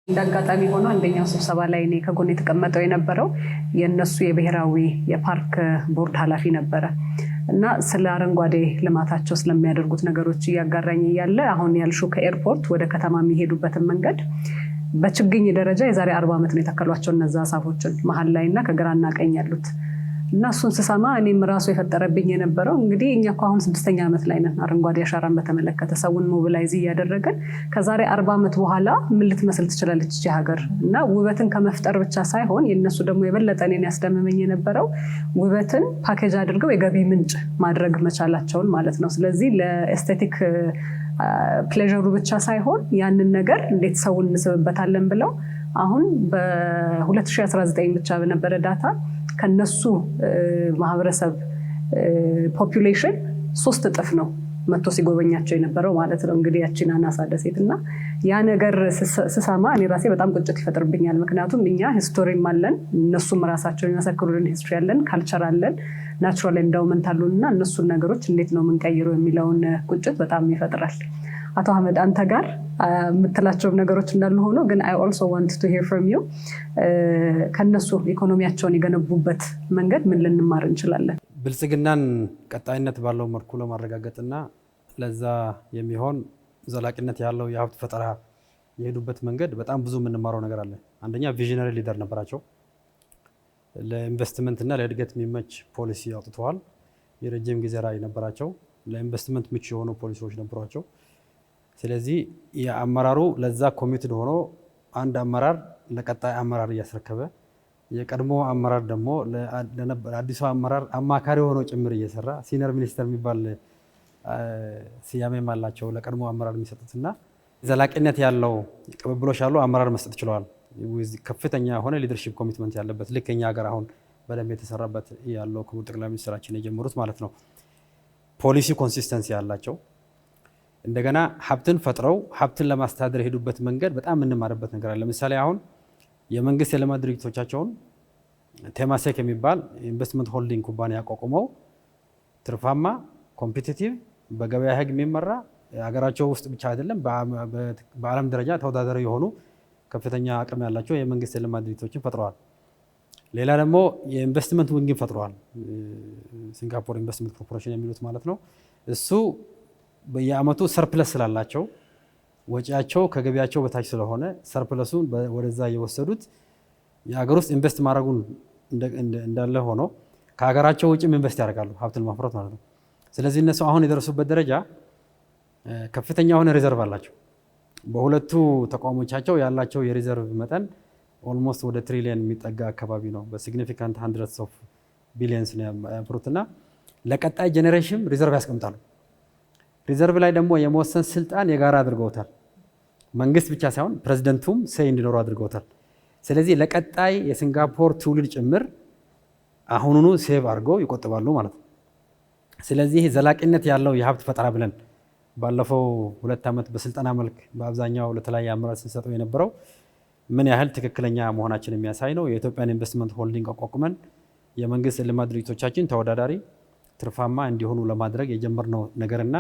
እንዳጋጣሚ ሆኖ አንደኛው ስብሰባ ላይ እኔ ከጎን የተቀመጠው የነበረው የነሱ የብሔራዊ የፓርክ ቦርድ ኃላፊ ነበረ እና ስለ አረንጓዴ ልማታቸው ስለሚያደርጉት ነገሮች እያጋራኝ እያለ አሁን ያልሽው ከኤርፖርት ወደ ከተማ የሚሄዱበትን መንገድ በችግኝ ደረጃ የዛሬ 40 ዓመት ነው የተከሏቸው እነዛ ዛፎችን መሀል ላይ እና ከግራና ቀኝ ያሉት እና እሱን ስሰማ እኔም ራሱ የፈጠረብኝ የነበረው እንግዲህ እኛ እኮ አሁን 6ኛ ዓመት ላይ ነን። አረንጓዴ አሻራን በተመለከተ ሰውን ሞቢላይዝ እያደረገን ከዛሬ 40 ዓመት በኋላ ምን ልትመስል ትችላለች እቺ ሀገር? እና ውበትን ከመፍጠር ብቻ ሳይሆን የነሱ ደግሞ የበለጠ እኔን ያስደመመኝ የነበረው ውበትን ፓኬጅ አድርገው የገቢ ምንጭ ማድረግ መቻላቸውን ማለት ነው። ስለዚህ ለኤስቴቲክ ፕሌዠሩ ብቻ ሳይሆን ያንን ነገር እንዴት ሰውን እንስብበታለን ብለው አሁን በ2019 ብቻ በነበረ ዳታ ከነሱ ማህበረሰብ ፖፑሌሽን 3 እጥፍ ነው መጥቶ ሲጎበኛቸው የነበረው ማለት ነው። እንግዲህ ያቺን አናሳ ደሴት እና ያ ነገር ስሰማ እኔ ራሴ በጣም ቁጭት ይፈጥርብኛል። ምክንያቱም እኛ ሂስቶሪም አለን፣ እነሱም ራሳቸው የሚመሰክሩልን ሂስትሪ አለን፣ ካልቸር አለን፣ ናቹራል ኤንዳውመንት አሉን እና እነሱን ነገሮች እንዴት ነው የምንቀይረው የሚለውን ቁጭት በጣም ይፈጥራል። አቶ አህመድ አንተ ጋር የምትላቸው ነገሮች እንዳሉ ሆኖ ግን I also want to hear from you ከነሱ ኢኮኖሚያቸውን የገነቡበት መንገድ ምን ልንማር እንችላለን? ብልጽግናን ቀጣይነት ባለው መልኩ ለማረጋገጥና ለዛ የሚሆን ዘላቂነት ያለው የሀብት ፈጠራ የሄዱበት መንገድ በጣም ብዙ የምንማረው ነገር አለ። አንደኛ ቪዥነሪ ሊደር ነበራቸው። ለኢንቨስትመንት እና ለእድገት የሚመች ፖሊሲ አውጥተዋል። የረጅም ጊዜ ራዕይ ነበራቸው። ለኢንቨስትመንት ምቹ የሆኑ ፖሊሲዎች ነበሯቸው። ስለዚህ የአመራሩ ለዛ ኮሚትድ ሆኖ አንድ አመራር ለቀጣይ አመራር እያስረከበ የቀድሞ አመራር ደግሞ ለአዲሱ አመራር አማካሪ ሆኖ ጭምር እየሰራ ሲኒየር ሚኒስተር የሚባል ስያሜም አላቸው ለቀድሞ አመራር የሚሰጡትና ዘላቂነት ያለው ቅብብሎች ያለው አመራር መስጠት ችለዋል። ከፍተኛ የሆነ ሊደርሺፕ ኮሚትመንት ያለበት ልክ የኛ ሀገር አሁን በደንብ የተሰራበት ያለው ክቡር ጠቅላይ ሚኒስትራችን የጀመሩት ማለት ነው። ፖሊሲ ኮንሲስተንሲ ያላቸው እንደገና ሀብትን ፈጥረው ሀብትን ለማስተዳደር የሄዱበት መንገድ በጣም የምንማርበት ነገር አለ። ለምሳሌ አሁን የመንግስት የልማት ድርጅቶቻቸውን ቴማሴክ የሚባል ኢንቨስትመንት ሆልዲንግ ኩባንያ አቋቁመው ትርፋማ፣ ኮምፒቲቲቭ፣ በገበያ ህግ የሚመራ ሀገራቸው ውስጥ ብቻ አይደለም በዓለም ደረጃ ተወዳዳሪ የሆኑ ከፍተኛ አቅም ያላቸው የመንግስት የልማት ድርጅቶችን ፈጥረዋል። ሌላ ደግሞ የኢንቨስትመንት ዊንግን ፈጥረዋል። ሲንጋፖር ኢንቨስትመንት ኮርፖሬሽን የሚሉት ማለት ነው። እሱ በየአመቱ ሰርፕለስ ስላላቸው ወጪያቸው ከገቢያቸው በታች ስለሆነ ሰርፕለሱን ወደዛ እየወሰዱት የሀገር ውስጥ ኢንቨስት ማድረጉን እንዳለ ሆኖ ከሀገራቸው ውጭም ኢንቨስት ያደርጋሉ ሀብትን ማፍራት ማለት ነው። ስለዚህ እነሱ አሁን የደረሱበት ደረጃ ከፍተኛ የሆነ ሪዘርቭ አላቸው። በሁለቱ ተቋሞቻቸው ያላቸው የሪዘርቭ መጠን ኦልሞስት ወደ ትሪሊየን የሚጠጋ አካባቢ ነው። በሲግኒፊካንት ሃንድረድስ ኦፍ ቢሊየንስ ነው ያፈሩትና ለቀጣይ ጄኔሬሽን ሪዘርቭ ያስቀምጣሉ። ሪዘርቭ ላይ ደግሞ የመወሰን ስልጣን የጋራ አድርገውታል። መንግስት ብቻ ሳይሆን ፕሬዝደንቱም ሴይ እንዲኖሩ አድርገውታል። ስለዚህ ለቀጣይ የሲንጋፖር ትውልድ ጭምር አሁኑኑ ሴቭ አድርገው ይቆጥባሉ ማለት ነው። ስለዚህ ዘላቂነት ያለው የሀብት ፈጠራ ብለን ባለፈው 2 ዓመት በስልጠና መልክ በአብዛኛው ለተለያየ አመራር ስንሰጠው የነበረው ምን ያህል ትክክለኛ መሆናችን የሚያሳይ ነው። የኢትዮጵያን ኢንቨስትመንት ሆልዲንግ አቋቁመን የመንግስት ልማት ድርጅቶቻችን ተወዳዳሪ፣ ትርፋማ እንዲሆኑ ለማድረግ የጀመርነው ነገርና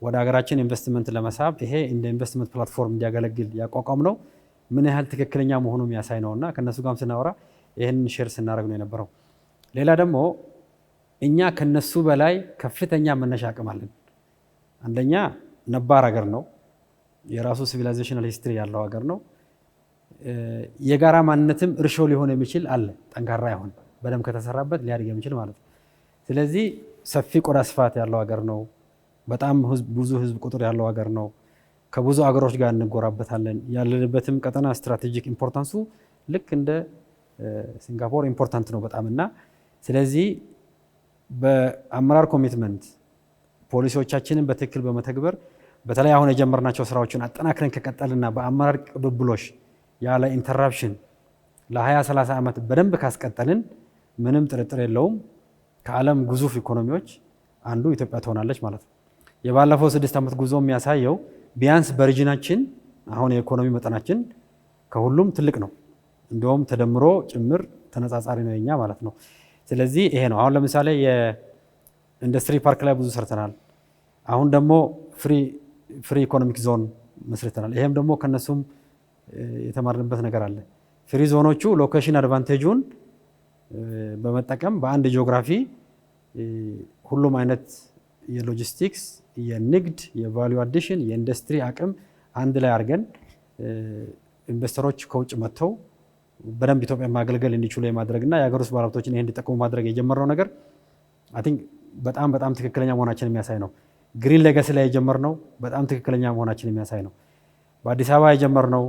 ወደ ሀገራችን ኢንቨስትመንት ለመሳብ ይሄ እንደ ኢንቨስትመንት ፕላትፎርም እንዲያገለግል ያቋቋም ነው ምን ያህል ትክክለኛ መሆኑ የሚያሳይ ነውና ከነሱ ጋርም ስናወራ ይሄንን ሼር ስናደርግ ነው የነበረው። ሌላ ደግሞ እኛ ከነሱ በላይ ከፍተኛ መነሻ አቅም አለን። አንደኛ ነባር ሀገር ነው፣ የራሱ ሲቪላይዜሽናል ሂስትሪ ያለው ሀገር ነው። የጋራ ማንነትም እርሾ ሊሆን የሚችል አለ፣ ጠንካራ ይሆን በደንብ ከተሰራበት ሊያድግ የሚችል ማለት ነው። ስለዚህ ሰፊ ቆዳ ስፋት ያለው ሀገር ነው። በጣም ብዙ ህዝብ ቁጥር ያለው ሀገር ነው። ከብዙ ሀገሮች ጋር እንጎራበታለን። ያለንበትም ቀጠና ስትራቴጂክ ኢምፖርታንሱ ልክ እንደ ሲንጋፖር ኢምፖርታንት ነው በጣም እና ስለዚህ በአመራር ኮሚትመንት ፖሊሲዎቻችንን በትክክል በመተግበር በተለይ አሁን የጀመርናቸው ስራዎችን አጠናክረን ከቀጠልና በአመራር ቅብብሎሽ ያለ ኢንተራፕሽን ለ20-30 ዓመት በደንብ ካስቀጠልን ምንም ጥርጥር የለውም ከዓለም ግዙፍ ኢኮኖሚዎች አንዱ ኢትዮጵያ ትሆናለች ማለት ነው። የባለፈው 6 ዓመት ጉዞ የሚያሳየው ቢያንስ በሪጅናችን አሁን የኢኮኖሚ መጠናችን ከሁሉም ትልቅ ነው። እንደውም ተደምሮ ጭምር ተነጻጻሪ ነው የኛ ማለት ነው። ስለዚህ ይሄ ነው። አሁን ለምሳሌ የኢንዱስትሪ ፓርክ ላይ ብዙ ሰርተናል። አሁን ደግሞ ፍሪ ኢኮኖሚክ ዞን መስርተናል። ይሄም ደግሞ ከነሱም የተማርንበት ነገር አለ። ፍሪ ዞኖቹ ሎኬሽን አድቫንቴጁን በመጠቀም በአንድ ጂኦግራፊ ሁሉም አይነት የሎጂስቲክስ፣ የንግድ፣ የቫልዩ አዲሽን፣ የኢንዱስትሪ አቅም አንድ ላይ አድርገን ኢንቨስተሮች ከውጭ መጥተው በደንብ ኢትዮጵያ ማገልገል እንዲችሉ የማድረግና የሀገር ውስጥ ባለሀብቶችን ይሄን እንዲጠቀሙ ማድረግ የጀመርነው ነገር አይ ቲንክ በጣም ትክክለኛ መሆናችን የሚያሳይ ነው። ግሪን ሌጋሲ ላይ የጀመርነው በጣም ትክክለኛ መሆናችን የሚያሳይ ነው። በአዲስ አበባ የጀመርነው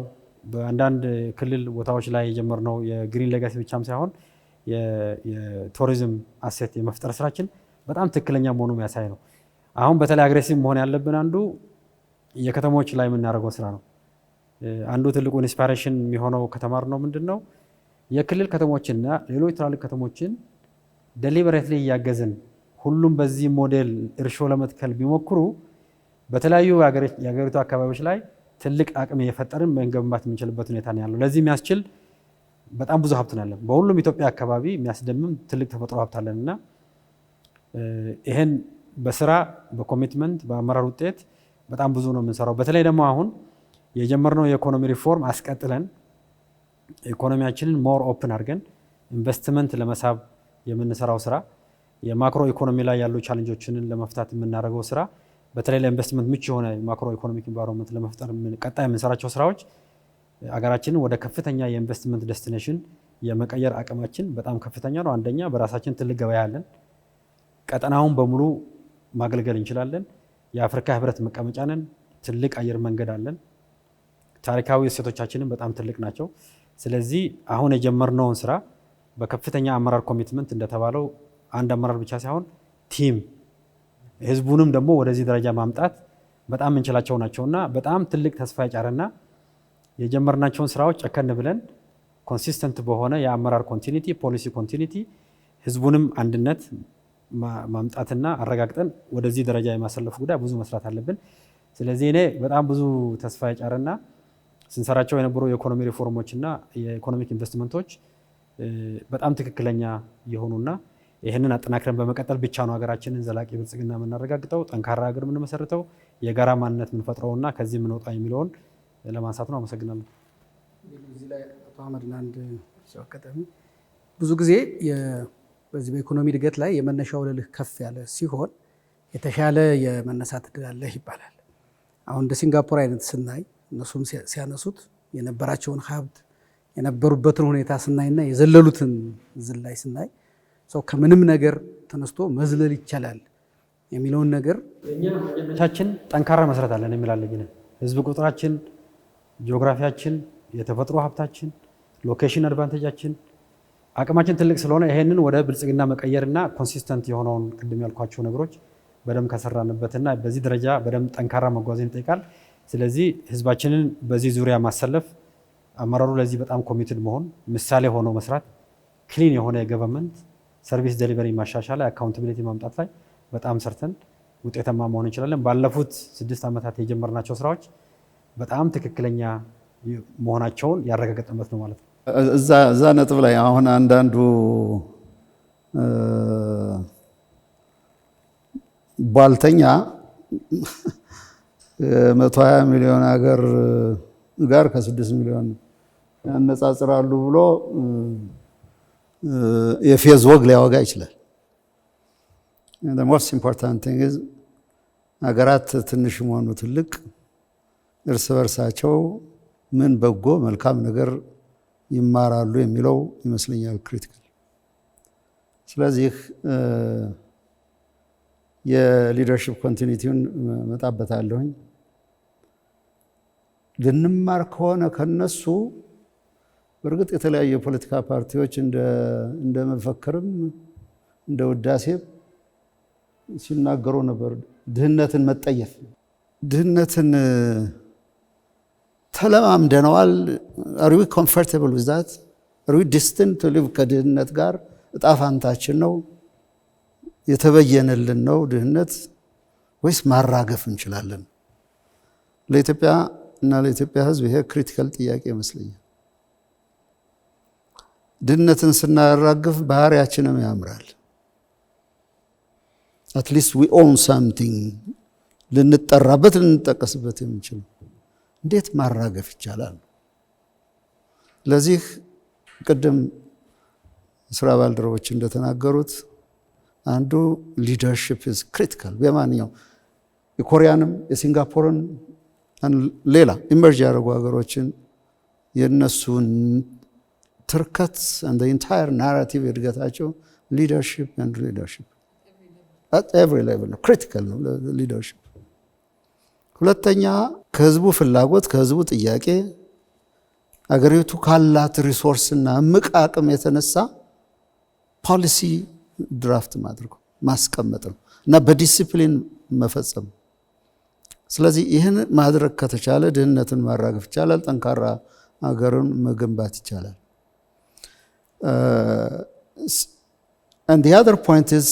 በአንዳንድ ክልል ቦታዎች ላይ የጀመርነው የግሪን ሌጋሲ ብቻም ሳይሆን የቱሪዝም አሴት የመፍጠር ስራችን በጣም ትክክለኛ መሆኑ የሚያሳይ ነው። አሁን በተለይ አግሬሲቭ መሆን ያለብን አንዱ የከተሞች ላይ የምናደርገው ስራ ነው። አንዱ ትልቁ ኢንስፓይሬሽን የሚሆነው ከተማርነው ምንድነው የክልል ከተሞችና ሌሎች ትላልቅ ከተሞችን ዴሊበሬትሊ እያገዝን ሁሉም በዚህ ሞዴል እርሾ ለመትከል ቢሞክሩ በተለያዩ የሀገሪቱ አካባቢዎች ላይ ትልቅ አቅም እየፈጠርን መገንባት የምንችልበት ሁኔታ ነው ያለው። ለዚህ የሚያስችል በጣም ብዙ ሀብት ነው ያለን። በሁሉም ኢትዮጵያ አካባቢ የሚያስደምም ትልቅ ተፈጥሮ ሀብት አለን እና ይሄን በስራ በኮሚትመንት በአመራር ውጤት በጣም ብዙ ነው የምንሰራው። በተለይ ደግሞ አሁን የጀመርነው የኢኮኖሚ ሪፎርም አስቀጥለን ኢኮኖሚያችንን ሞር ኦፕን አድርገን ኢንቨስትመንት ለመሳብ የምንሰራው ስራ፣ የማክሮ ኢኮኖሚ ላይ ያሉ ቻሌንጆችን ለመፍታት የምናደርገው ስራ፣ በተለይ ለኢንቨስትመንት ምቹ የሆነ ማክሮ ኢኮኖሚክ ኢንቫይሮንመንት ለመፍጠር ቀጣይ የምንሰራቸው ስራዎች አገራችንን ወደ ከፍተኛ የኢንቨስትመንት ዴስቲኔሽን የመቀየር አቅማችን በጣም ከፍተኛ ነው። አንደኛ በራሳችን ትልቅ ገበያ አለን። ቀጠናውን በሙሉ ማገልገል እንችላለን። የአፍሪካ ህብረት መቀመጫ ነን። ትልቅ አየር መንገድ አለን። ታሪካዊ እሴቶቻችንን በጣም ትልቅ ናቸው። ስለዚህ አሁን የጀመርነውን ስራ በከፍተኛ አመራር ኮሚትመንት እንደተባለው አንድ አመራር ብቻ ሳይሆን ቲም ህዝቡንም ደግሞ ወደዚህ ደረጃ ማምጣት በጣም እንችላቸው ናቸውና በጣም ትልቅ ተስፋ የጫረና የጀመርናቸውን ስራዎች ጨከን ብለን ኮንሲስተንት በሆነ የአመራር ኮንቲኒቲ፣ ፖሊሲ ኮንቲኒቲ ህዝቡንም አንድነት ማምጣትና አረጋግጠን ወደዚህ ደረጃ የማሰለፍ ጉዳይ ብዙ መስራት አለብን። ስለዚህ እኔ በጣም ብዙ ተስፋ የጫረና ስንሰራቸው የነበሩ የኢኮኖሚ ሪፎርሞችና የኢኮኖሚክ ኢንቨስትመንቶች በጣም ትክክለኛ የሆኑና ይህንን አጠናክረን በመቀጠል ብቻ ነው ሀገራችንን ዘላቂ ብልጽግና የምናረጋግጠው፣ ጠንካራ ሀገር የምንመሰርተው፣ የጋራ ማንነት የምንፈጥረውና ከዚህ የምንወጣ የሚለውን ለማንሳት ነው። አመሰግናለሁ። እዚህ ላይ አቶ አህመድን አንድ አጋጣሚ ብዙ ጊዜ በዚህ በኢኮኖሚ እድገት ላይ የመነሻ ወለልህ ከፍ ያለ ሲሆን የተሻለ የመነሳት እድል አለህ ይባላል። አሁን እንደ ሲንጋፖር አይነት ስናይ እነሱም ሲያነሱት የነበራቸውን ሀብት የነበሩበትን ሁኔታ ስናይና የዘለሉትን ዝላይ ስናይ ሰው ከምንም ነገር ተነስቶ መዝለል ይቻላል የሚለውን ነገር ቻችን ጠንካራ መሰረት አለን የሚላለን ህዝብ ቁጥራችን፣ ጂኦግራፊያችን፣ የተፈጥሮ ሀብታችን፣ ሎኬሽን አድቫንቴጃችን፣ አቅማችን ትልቅ ስለሆነ ይሄንን ወደ ብልጽግና መቀየርና ኮንሲስተንት የሆነውን ቅድም ያልኳቸው ነገሮች በደንብ ከሰራንበትና በዚህ ደረጃ በደንብ ጠንካራ መጓዝን ይጠይቃል። ስለዚህ ህዝባችንን በዚህ ዙሪያ ማሰለፍ፣ አመራሩ ለዚህ በጣም ኮሚትድ መሆን፣ ምሳሌ ሆኖ መስራት፣ ክሊን የሆነ የገቨርንመንት ሰርቪስ ዴሊቨሪ ማሻሻል፣ አካውንታቢሊቲ ማምጣት ላይ በጣም ሰርተን ውጤታማ መሆን እንችላለን። ባለፉት 6 ዓመታት የጀመርናቸው ስራዎች በጣም ትክክለኛ መሆናቸውን ያረጋገጠበት ነው ማለት ነው። እዛ ነጥብ ላይ አሁን አንዳንዱ ቧልተኛ 120 ሚሊዮን ሀገር ጋር ከ6 ሚሊዮን ያነጻጽራሉ ብሎ የፌዝ ወግ ሊያወጋ ይችላል። the most important thing is ሀገራት ትንሽ መሆኑ ትልቅ እርስ በርሳቸው ምን በጎ መልካም ነገር ይማራሉ የሚለው ይመስለኛል ክሪቲካል። ስለዚህ የሊደርሺፕ ኮንቲኒቲውን መጣበታለሁኝ። ልንማር ከሆነ ከነሱ በእርግጥ የተለያዩ የፖለቲካ ፓርቲዎች እንደ መፈክርም እንደ ውዳሴም ሲናገሩ ነበር። ድህነትን መጠየፍ፣ ድህነትን ተለማምደነዋል። are we comfortable with that? are we destined to live ከድህነት ጋር? እጣ ፋንታችን ነው የተበየነልን ነው ድህነት ወይስ ማራገፍ እንችላለን? ለኢትዮጵያ እና ለኢትዮጵያ ሕዝብ ይሄ ክሪቲካል ጥያቄ ይመስለኛል። ድህነትን ስናራግፍ ባህሪያችንም ያምራል። at least we own something ልንጠራበት ልንጠቀስበት የምንችል እንዴት ማራገፍ ይቻላል? ለዚህ ቅድም ስራ ባልደረቦች እንደተናገሩት አንዱ ሊደርሺፕ ኢዝ ክሪቲካል። በማንኛው የኮሪያንም የሲንጋፖርን ሌላ ኢመርጅ ያደረጉ ሀገሮችን የነሱን ትርከት and the entire narrative እድገታቸው leadership and leadership at every level ነው critical ነው leadership። ሁለተኛ ከህዝቡ ፍላጎት ከህዝቡ ጥያቄ አገሪቱ ካላት ሪሶርስ እና እምቅ አቅም የተነሳ ፖሊሲ ድራፍት ማድረግ ማስቀመጥ ነው እና በዲሲፕሊን መፈጸም። ስለዚህ ይህን ማድረግ ከተቻለ ድህነትን ማራገፍ ይቻላል፣ ጠንካራ አገርን መገንባት ይቻላል። and the other point is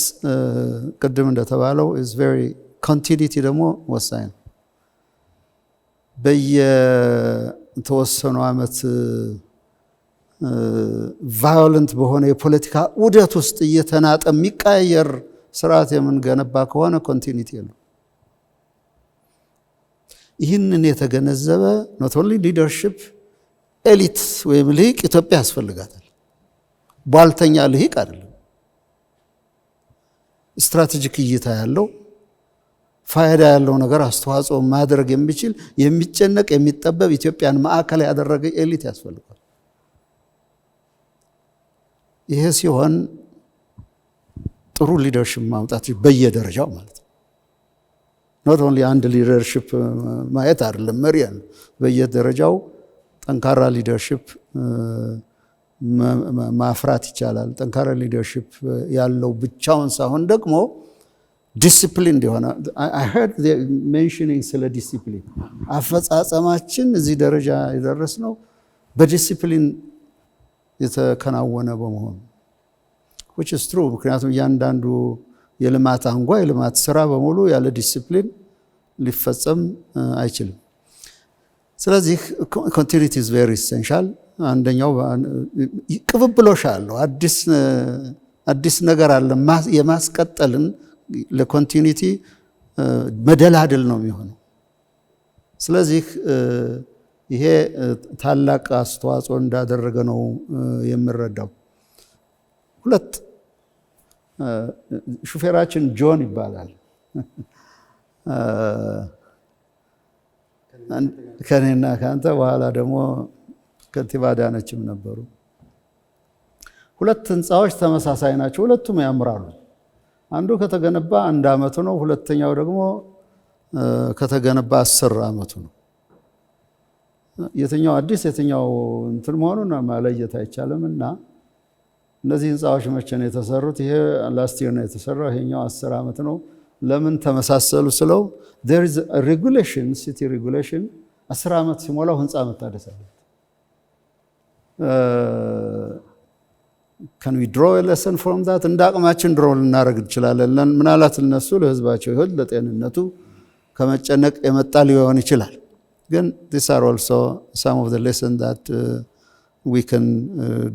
ቅድም እንደተባለው is very continuity ደግሞ ወሳኝ ነው። በየተወሰኑ ዓመት ቫዮለንት በሆነ የፖለቲካ ውደት ውስጥ እየተናጠ የሚቀያየር ስርዓት የምንገነባ ከሆነ ኮንቲኒቲ የለው። ይህንን የተገነዘበ not only leadership ኤሊት ወይም ልሂቅ ኢትዮጵያ ያስፈልጋታል። ቧልተኛ ልሂቅ አይደለም። ስትራቴጂክ እይታ ያለው ፋይዳ ያለው ነገር አስተዋጽኦ ማድረግ የሚችል የሚጨነቅ የሚጠበብ ኢትዮጵያን ማዕከል ያደረገ ኤሊት ያስፈልጋል። ይሄ ሲሆን ጥሩ ሊደርሺፕ ማምጣት በየደረጃው ማለት ነው። not only አንድ ሊደርሺፕ ማየት አይደለም መሪ ያለው በየደረጃው ጠንካራ ሊደርሺፕ ማፍራት ይቻላል። ጠንካራ ሊደርሺፕ ያለው ብቻውን ሳይሆን ደግሞ ዲሲፕሊን እንዲሆነ I heard the mentioning ስለ ዲሲፕሊን አፈጻጸማችን እዚህ ደረጃ የደረስነው በዲሲፕሊን የተከናወነ በመሆኑ which is true። ምክንያቱም እያንዳንዱ የልማት አንጓ የልማት ስራ በሙሉ ያለ ዲሲፕሊን ሊፈጸም አይችልም። ስለዚህ continuity is very essential። አንደኛው ቅብብሎሽ አለው። አዲስ ነገር አለ የማስቀጠልን ለኮንቲኒቲ መደላደል ነው የሚሆነው። ስለዚህ ይሄ ታላቅ አስተዋጽኦ እንዳደረገ ነው የምረዳው። ሁለት ሹፌራችን ጆን ይባላል። ከኔና ካንተ በኋላ ደግሞ ከንቲባ አዳነችም ነበሩ። ሁለት ህንፃዎች ተመሳሳይ ናቸው። ሁለቱም ያምራሉ። አንዱ ከተገነባ 1 ዓመቱ ነው። ሁለተኛው ደግሞ ከተገነባ 10 ዓመቱ ነው። የትኛው አዲስ የትኛው እንትን መሆኑን ማለየት አይቻልም። እና እነዚህ ህንፃዎች መቼ ነው የተሰሩት? ይሄ ላስት ይር ነው የተሰራው፣ ይሄኛው 10 ዓመት ነው። ለምን ተመሳሰሉ ስለው there is a regulation city regulation 10 ዓመት ሲሞላው ህንፃ መታደስ አለበት። can we draw a lesson from that? እንዳቅማችን ድሮ ልናደርግ እንችላለን። ምናልባት እነሱ ለህዝባቸው ይሁን ለጤንነቱ ከመጨነቅ የመጣ ሊሆን ይችላል። ግን these are also some of the lessons that we can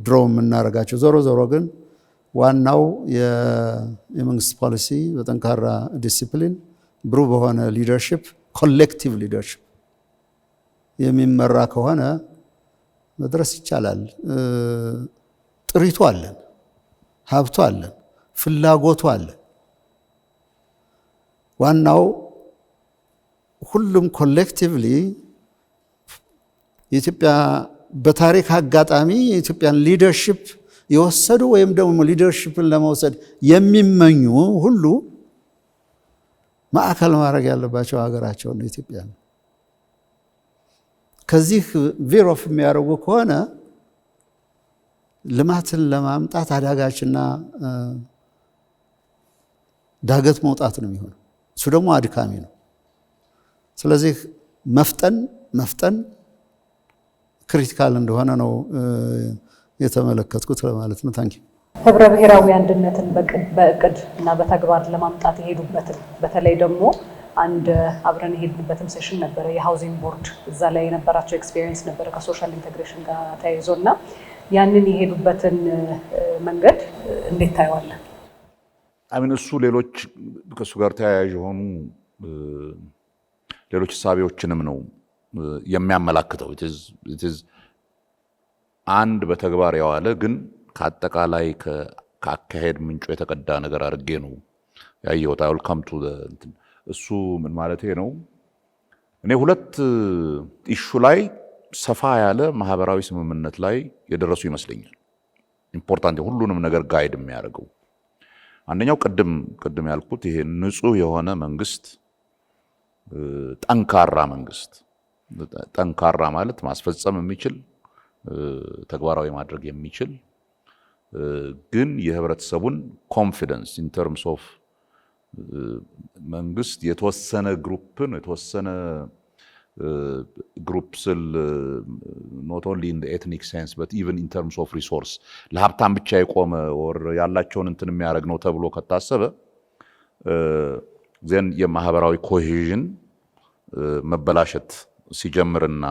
draw የምናደርጋቸው። ዞሮ ግን ዋናው የመንግስት ፖሊሲ በጠንካራ ዲሲፕሊን ብሩህ በሆነ ሊደርሺፕ ኮሌክቲቭ ሊደርሺፕ የሚመራ ከሆነ መድረስ ይቻላል። ጥሪቱ አለን፣ ሀብቱ አለን፣ ፍላጎቱ አለን። ዋናው ሁሉም ኮሌክቲቭሊ የኢትዮጵያ በታሪክ አጋጣሚ የኢትዮጵያን ሊደርሺፕ የወሰዱ ወይም ደግሞ ሊደርሺፕን ለመውሰድ የሚመኙ ሁሉ ማዕከል ማድረግ ያለባቸው ሀገራቸውን ነው ኢትዮጵያ ነው። ከዚህ ቬር ኦፍ የሚያደርጉ ከሆነ ልማትን ለማምጣት አዳጋችና ዳገት መውጣት ነው የሚሆነው። እሱ ደግሞ አድካሚ ነው። ስለዚህ መፍጠን ክሪቲካል እንደሆነ ነው የተመለከትኩት ለማለት ነው። ታንኪ ህብረ ብሔራዊ አንድነትን በእቅድ እና በተግባር ለማምጣት የሄዱበትን በተለይ ደግሞ አንድ አብረን የሄድንበትም ሴሽን ነበረ የሃውሲንግ ቦርድ እዛ ላይ የነበራቸው ኤክስፒሪየንስ ነበረ ከሶሻል ኢንቴግሬሽን ጋር ተያይዞና ያንን የሄዱበትን መንገድ እንዴት ታየዋለህ? አሚን እሱ ሌሎች ከሱ ጋር ተያያዥ የሆኑ ሌሎች ሳቢዎችንም ነው የሚያመላክተው። አንድ በተግባር ያዋለ ግን ከአጠቃላይ ከአካሄድ ምንጩ የተቀዳ ነገር አድርጌ ነው ያየሁት። አይ ዊል ካም ቱ እሱ ምን ማለት ነው? እኔ ሁለት ኢሹ ላይ ሰፋ ያለ ማህበራዊ ስምምነት ላይ የደረሱ ይመስለኛል። ኢምፖርታንት ሁሉንም ነገር ጋይድ የሚያደርገው አንደኛው ቅድም ያልኩት ይሄ ንጹህ የሆነ መንግስት፣ ጠንካራ መንግስት። ጠንካራ ማለት ማስፈጸም የሚችል ተግባራዊ ማድረግ የሚችል ግን የህብረተሰቡን ኮንፊደንስ ኢን ተርምስ ኦፍ መንግስት የተወሰነ ግሩፕ ስል ኖት ኦንሊ ኢን ኤትኒክ ሴንስ በት ኢቨን ኢን ተርምስ ኦፍ ሪሶርስ ለሀብታም ብቻ የቆመ ወር ያላቸውን እንትን የሚያደርግ ነው ተብሎ ከታሰበ ዘን የማህበራዊ ኮሄዥን መበላሸት ሲጀምርና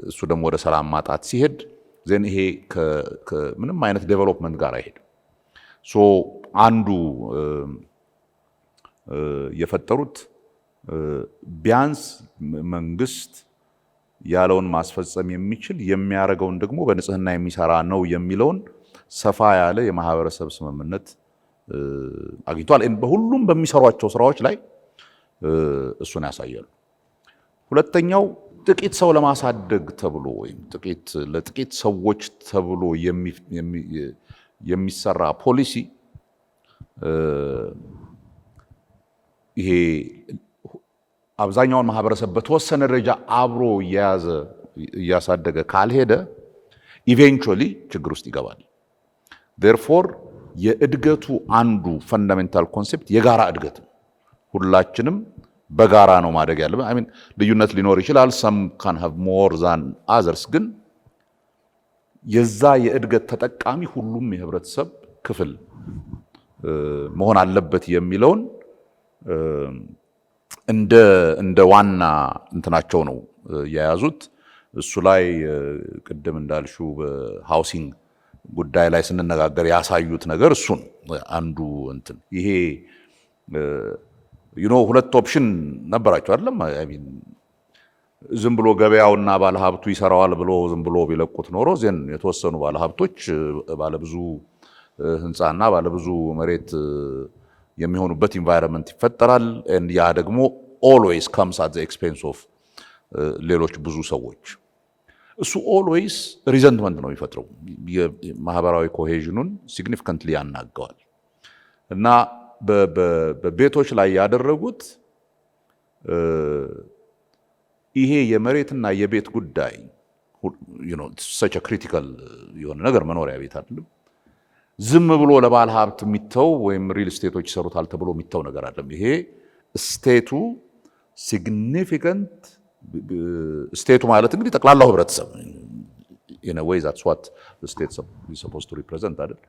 እሱ ደግሞ ወደ ሰላም ማጣት ሲሄድ ዘን ይሄ ከምንም አይነት ዴቨሎፕመንት ጋር አይሄድ። ሶ አንዱ የፈጠሩት ቢያንስ መንግስት ያለውን ማስፈጸም የሚችል የሚያደርገውን ደግሞ በንጽህና የሚሰራ ነው የሚለውን ሰፋ ያለ የማህበረሰብ ስምምነት አግኝቷል። በሁሉም በሚሰሯቸው ስራዎች ላይ እሱን ያሳያሉ። ሁለተኛው ጥቂት ሰው ለማሳደግ ተብሎ ወይም ለጥቂት ሰዎች ተብሎ የሚሰራ ፖሊሲ ይሄ አብዛኛውን ማህበረሰብ በተወሰነ ደረጃ አብሮ እያሳደገ ካልሄደ ኢቬንቹዋሊ ችግር ውስጥ ይገባል። ዴርፎር የእድገቱ አንዱ ፈንዳሜንታል ኮንሴፕት የጋራ እድገት ነው። ሁላችንም በጋራ ነው ማደግ ያለብን። አይ ሚን ልዩነት ሊኖር ይችላል። some can have more than others ግን የዛ የእድገት ተጠቃሚ ሁሉም የህብረተሰብ ክፍል መሆን አለበት የሚለውን እንደ ዋና እንትናቸው ነው የያዙት። እሱ ላይ ቅድም እንዳልሹ በሃውሲንግ ጉዳይ ላይ ስንነጋገር ያሳዩት ነገር እሱን አንዱ እንትን ይሄ ሁለት ኦፕሽን ነበራቸው አይደለም። አይ ሚን ዝም ብሎ ገበያውና ባለሀብቱ ይሰራዋል ብሎ ዝም ብሎ ቢለቁት ኖሮ ዘን የተወሰኑ ባለሀብቶች ባለብዙ ህንፃና ባለብዙ መሬት የሚሆኑበት ኢንቫይሮንመንት ይፈጠራል። ያ ደግሞ always comes at the expense of ሌሎች ብዙ ሰዎች። እሱ always ሪዘንትመንት ነው የሚፈጥረው። የማህበራዊ ኮሄዥኑን ሲግኒፊካንትሊ ያናገዋል። እና በቤቶች ላይ ያደረጉት ይሄ የመሬትና የቤት ጉዳይ such a critical የሆነ ነገር መኖሪያ ቤት አይደለም። ዝም ብሎ ለባለ ሀብት የሚተው ወይም ሪል ስቴቶች ይሰሩታል ተብሎ የሚተው ነገር አይደለም። ይሄ ስቴቱ ሲግኒፊካንት ስቴቱ ማለት እንግዲህ ጠቅላላው ህብረተሰብ in a way that's what the state is supposed to represent አይደል?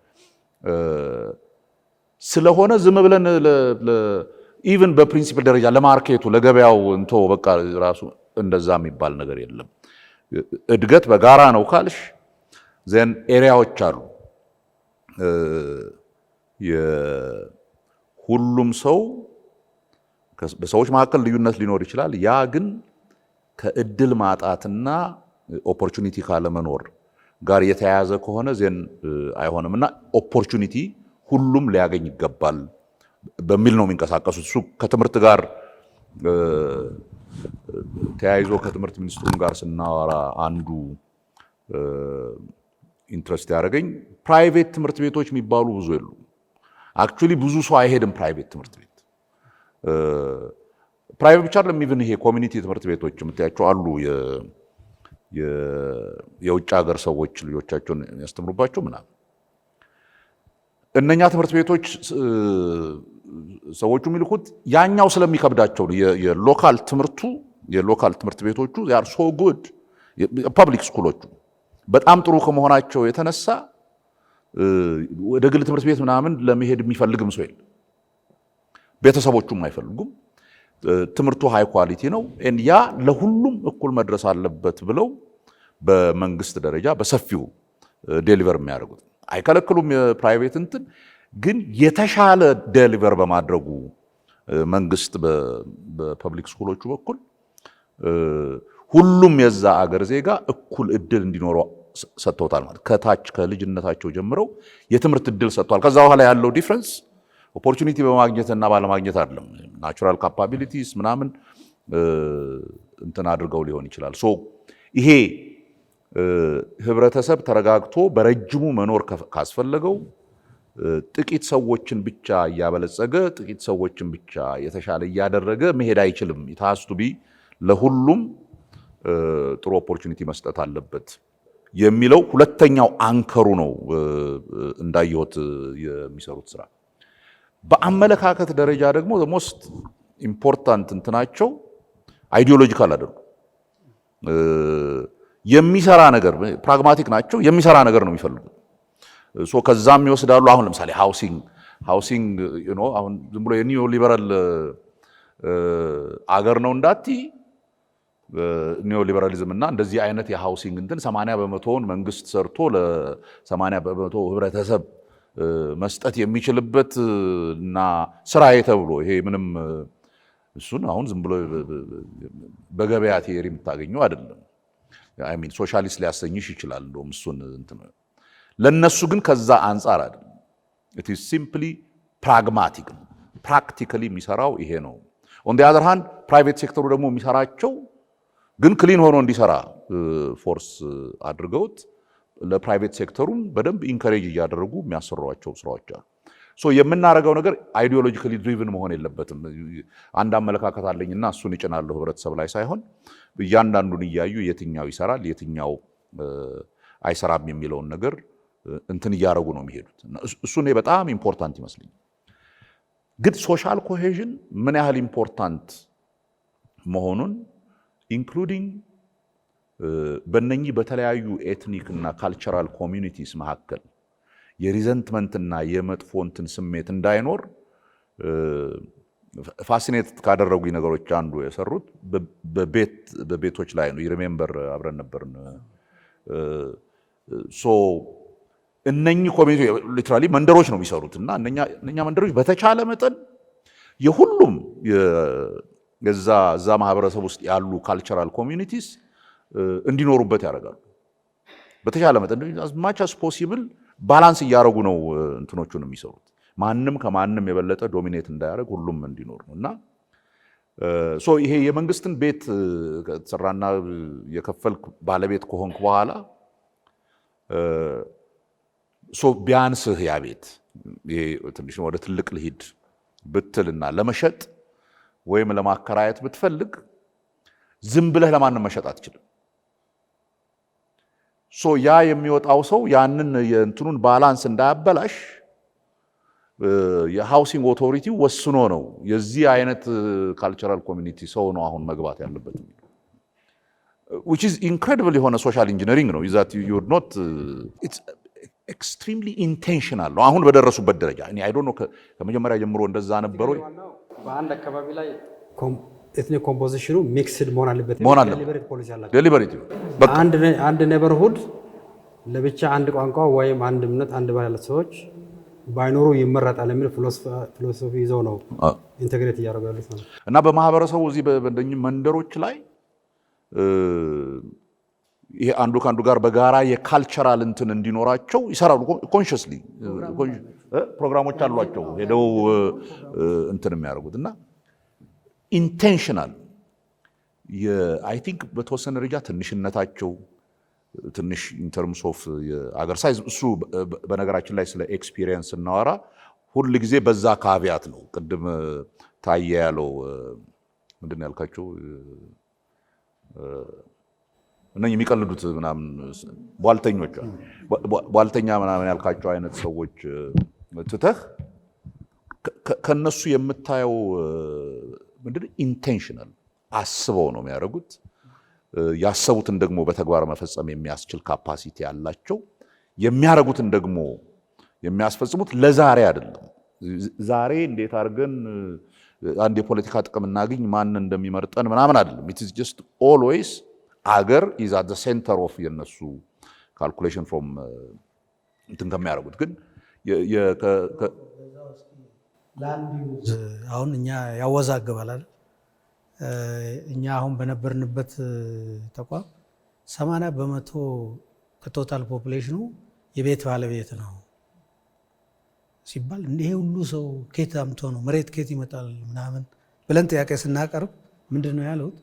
ስለሆነ ዝም ብለን ኢቭን በፕሪንሲፕል ደረጃ ለማርኬቱ ለገበያው እንቶ በቃ ራሱ እንደዛ የሚባል ነገር የለም። እድገት በጋራ ነው ካልሽ ዘን ኤሪያዎች አሉ ሁሉም ሰው በሰዎች መካከል ልዩነት ሊኖር ይችላል። ያ ግን ከእድል ማጣትና ኦፖርቹኒቲ ካለመኖር ጋር የተያያዘ ከሆነ ዘን አይሆንም እና ኦፖርቹኒቲ ሁሉም ሊያገኝ ይገባል በሚል ነው የሚንቀሳቀሱት። እሱ ከትምህርት ጋር ተያይዞ ከትምህርት ሚኒስትሩም ጋር ስናወራ አንዱ ኢንትረስት ያደረገኝ ፕራይቬት ትምህርት ቤቶች የሚባሉ ብዙ የሉ። አክቹሊ ብዙ ሰው አይሄድም ፕራይቬት ትምህርት ቤት። ፕራይቬት ብቻ አይደለም፣ ኢቭን ይሄ ኮሚኒቲ ትምህርት ቤቶች የምታያቸው አሉ። የውጭ ሀገር ሰዎች ልጆቻቸውን ያስተምሩባቸው ምናምን። እነኛ ትምህርት ቤቶች ሰዎቹ የሚልኩት ያኛው ስለሚከብዳቸው የሎካል ትምህርት ቤቶቹ they are so good ፐብሊክ ስኩሎቹ በጣም ጥሩ ከመሆናቸው የተነሳ ወደ ግል ትምህርት ቤት ምናምን ለመሄድ የሚፈልግም ሰው የለም። ቤተሰቦቹም አይፈልጉም። ትምህርቱ ሃይ ኳሊቲ ነው። ያ ለሁሉም እኩል መድረስ አለበት ብለው በመንግስት ደረጃ በሰፊው ዴሊቨር የሚያደርጉት አይከለክሉም። የፕራይቬት እንትን ግን የተሻለ ዴሊቨር በማድረጉ መንግስት በፐብሊክ ስኩሎቹ በኩል ሁሉም የዛ አገር ዜጋ እኩል እድል እንዲኖረው ሰጥተውታል ማለት ከታች ከልጅነታቸው ጀምረው የትምህርት እድል ሰጥቷል። ከዛ በኋላ ያለው ዲፍረንስ ኦፖርቹኒቲ በማግኘትና ባለማግኘት አይደለም። ናቹራል ካፓቢሊቲስ ምናምን እንትን አድርገው ሊሆን ይችላል። ሶ ይሄ ህብረተሰብ ተረጋግቶ በረጅሙ መኖር ካስፈለገው ጥቂት ሰዎችን ብቻ እያበለጸገ ጥቂት ሰዎችን ብቻ የተሻለ እያደረገ መሄድ አይችልም። ኢታስቱ ቢ ለሁሉም ጥሩ ኦፖርቹኒቲ መስጠት አለበት የሚለው ሁለተኛው አንከሩ ነው። እንዳየሁት የሚሰሩት ስራ በአመለካከት ደረጃ ደግሞ ሞስት ኢምፖርታንት እንትናቸው አይዲዮሎጂካል አይደሉም። የሚሰራ ነገር ፕራግማቲክ ናቸው። የሚሰራ ነገር ነው የሚፈልጉት። ሶ ከዛም ይወስዳሉ። አሁን ለምሳሌ ሃውሲንግ አሁን ዝም ብሎ የኒዮ ሊበራል አገር ነው እንዳቲ ኒዮ ሊበራሊዝም እና እንደዚህ አይነት የሃውሲንግ እንትን 80% መንግስት ሰርቶ ለ80% ህብረተሰብ መስጠት የሚችልበት እና ስራዬ ተብሎ ይሄ ምንም እሱን አሁን ዝም ብሎ በገበያ ቴሪ የምታገኘው አይደለም። አይ ሚን ሶሻሊስት ሊያሰኝሽ ይችላል እንደውም እሱን እንትን ለነሱ ግን ከዛ አንፃር አይደለም። ኢት ኢዝ ሲምፕሊ ፕራግማቲክ ፕራክቲካሊ የሚሰራው ይሄ ነው። ኦን ዲ አዘር ሃንድ ፕራይቬት ሴክተሩ ደግሞ የሚሰራቸው ግን ክሊን ሆኖ እንዲሰራ ፎርስ አድርገውት ለፕራይቬት ሴክተሩን በደንብ ኢንካሬጅ እያደረጉ የሚያሰሯቸው ስራዎች አሉ። ሶ የምናደርገው ነገር አይዲዮሎጂካሊ ድሪቭን መሆን የለበትም። አንድ አመለካከት አለኝና እሱን ይጭናለሁ ህብረተሰብ ላይ ሳይሆን እያንዳንዱን እያዩ የትኛው ይሰራል የትኛው አይሰራም የሚለውን ነገር እንትን እያደረጉ ነው የሚሄዱት። እሱ እኔ በጣም ኢምፖርታንት ይመስለኛል። ግን ሶሻል ኮሄዥን ምን ያህል ኢምፖርታንት መሆኑን ኢንክሉዲንግ በእነኚህ በተለያዩ ኤትኒክ እና ካልቸራል ኮሚዩኒቲስ መካከል የሪዘንትመንትና የመጥፎ እንትን ስሜት እንዳይኖር ፋሲኔት ካደረጉኝ ነገሮች አንዱ የሰሩት በቤቶች ላይ ነው። ይሪሜምበር አብረን ነበርን። ሶ እነኚህ ኮሚኒቲ ሊትራሊ መንደሮች ነው የሚሰሩት እና እነኛ መንደሮች በተቻለ መጠን የሁሉም እዛ ማህበረሰብ ውስጥ ያሉ ካልቸራል ኮሚዩኒቲስ እንዲኖሩበት ያደርጋሉ። በተቻለ መጠን as much as possible ባላንስ እያደረጉ ነው እንትኖቹን የሚሰሩት። ማንም ከማንም የበለጠ ዶሚኔት እንዳያደርግ ሁሉም እንዲኖር ነው እና ሶ ይሄ የመንግስትን ቤት ከተሰራና የከፈልክ ባለቤት ከሆንክ በኋላ ሶ ቢያንስህ ያ ቤት ይሄ ትንሽ ወደ ትልቅ ልሂድ ብትልና ለመሸጥ ወይም ለማከራየት ብትፈልግ ዝም ብለህ ለማንም መሸጥ አትችልም። ሶ ያ የሚወጣው ሰው ያንን የእንትኑን ባላንስ እንዳያበላሽ የሃውሲንግ ኦቶሪቲ ወስኖ ነው የዚህ አይነት ካልቸራል ኮሚኒቲ ሰው ነው አሁን መግባት ያለበት which is incredible የሆነ ሶሻል ኢንጂነሪንግ ነው that you're not it's extremely intentional ነው አሁን በደረሱበት ደረጃ እኔ I don't know ከመጀመሪያ ጀምሮ እንደዛ ነበሩ። በአንድ አካባቢ ላይ ኤትኒክ ኮምፖዚሽኑ ሚክስድ መሆን አለበት። ዴሊበሬት ፖሊሲ አላቸው። ዴሊበሬት አንድ ኔበርሁድ ለብቻ አንድ ቋንቋ ወይም አንድ እምነት አንድ ባህል ያላቸው ሰዎች ባይኖሩ ይመረጣል የሚል ፊሎሶፊ ይዘው ነው ኢንተግሬት እያደረጉ ያሉት ነው። እና በማህበረሰቡ እዚህ በእንደኚህ መንደሮች ላይ ይሄ አንዱ ከአንዱ ጋር በጋራ የካልቸራል እንትን እንዲኖራቸው ይሰራሉ። ኮንሽስሊ ፕሮግራሞች አሏቸው ሄደው እንትን የሚያደርጉት እና ኢንቴንሽናል አይ ቲንክ በተወሰነ ደረጃ ትንሽነታቸው ትንሽ ኢንተርምስ ኦፍ የአገር ሳይዝ እሱ በነገራችን ላይ ስለ ኤክስፒሪየንስ እናወራ ሁል ጊዜ በዛ ካቪያት ነው። ቅድም ታየ ያለው ምንድን ያልካቸው እነኚህ የሚቀልዱት ምናምን ቧልተኞች ቧልተኛ ምናምን ያልካቸው አይነት ሰዎች ትተህ ከነሱ የምታየው ምንድነው ኢንቴንሽናል አስበው ነው የሚያደርጉት። ያሰቡትን ደግሞ በተግባር መፈጸም የሚያስችል ካፓሲቲ ያላቸው የሚያደርጉትን ደግሞ የሚያስፈጽሙት ለዛሬ አይደለም። ዛሬ እንዴት አድርገን አንድ የፖለቲካ ጥቅም እናገኝ ማን እንደሚመርጠን ምናምን አይደለም። it is just always አገር is at the center of የነሱ calculation from እንትን ከሚያደርጉት ግን አሁን እኛ ያወዛግባል። እኛ አሁን በነበርንበት ተቋም 80% ከቶታል ፖፑሌሽኑ የቤት ባለቤት ነው ሲባል እንዲህ ሁሉ ሰው ከየት አምጥቶ ነው መሬት ከየት ይመጣል ምናምን ብለን ጥያቄ ስናቀርብ ምንድነው ያሉት?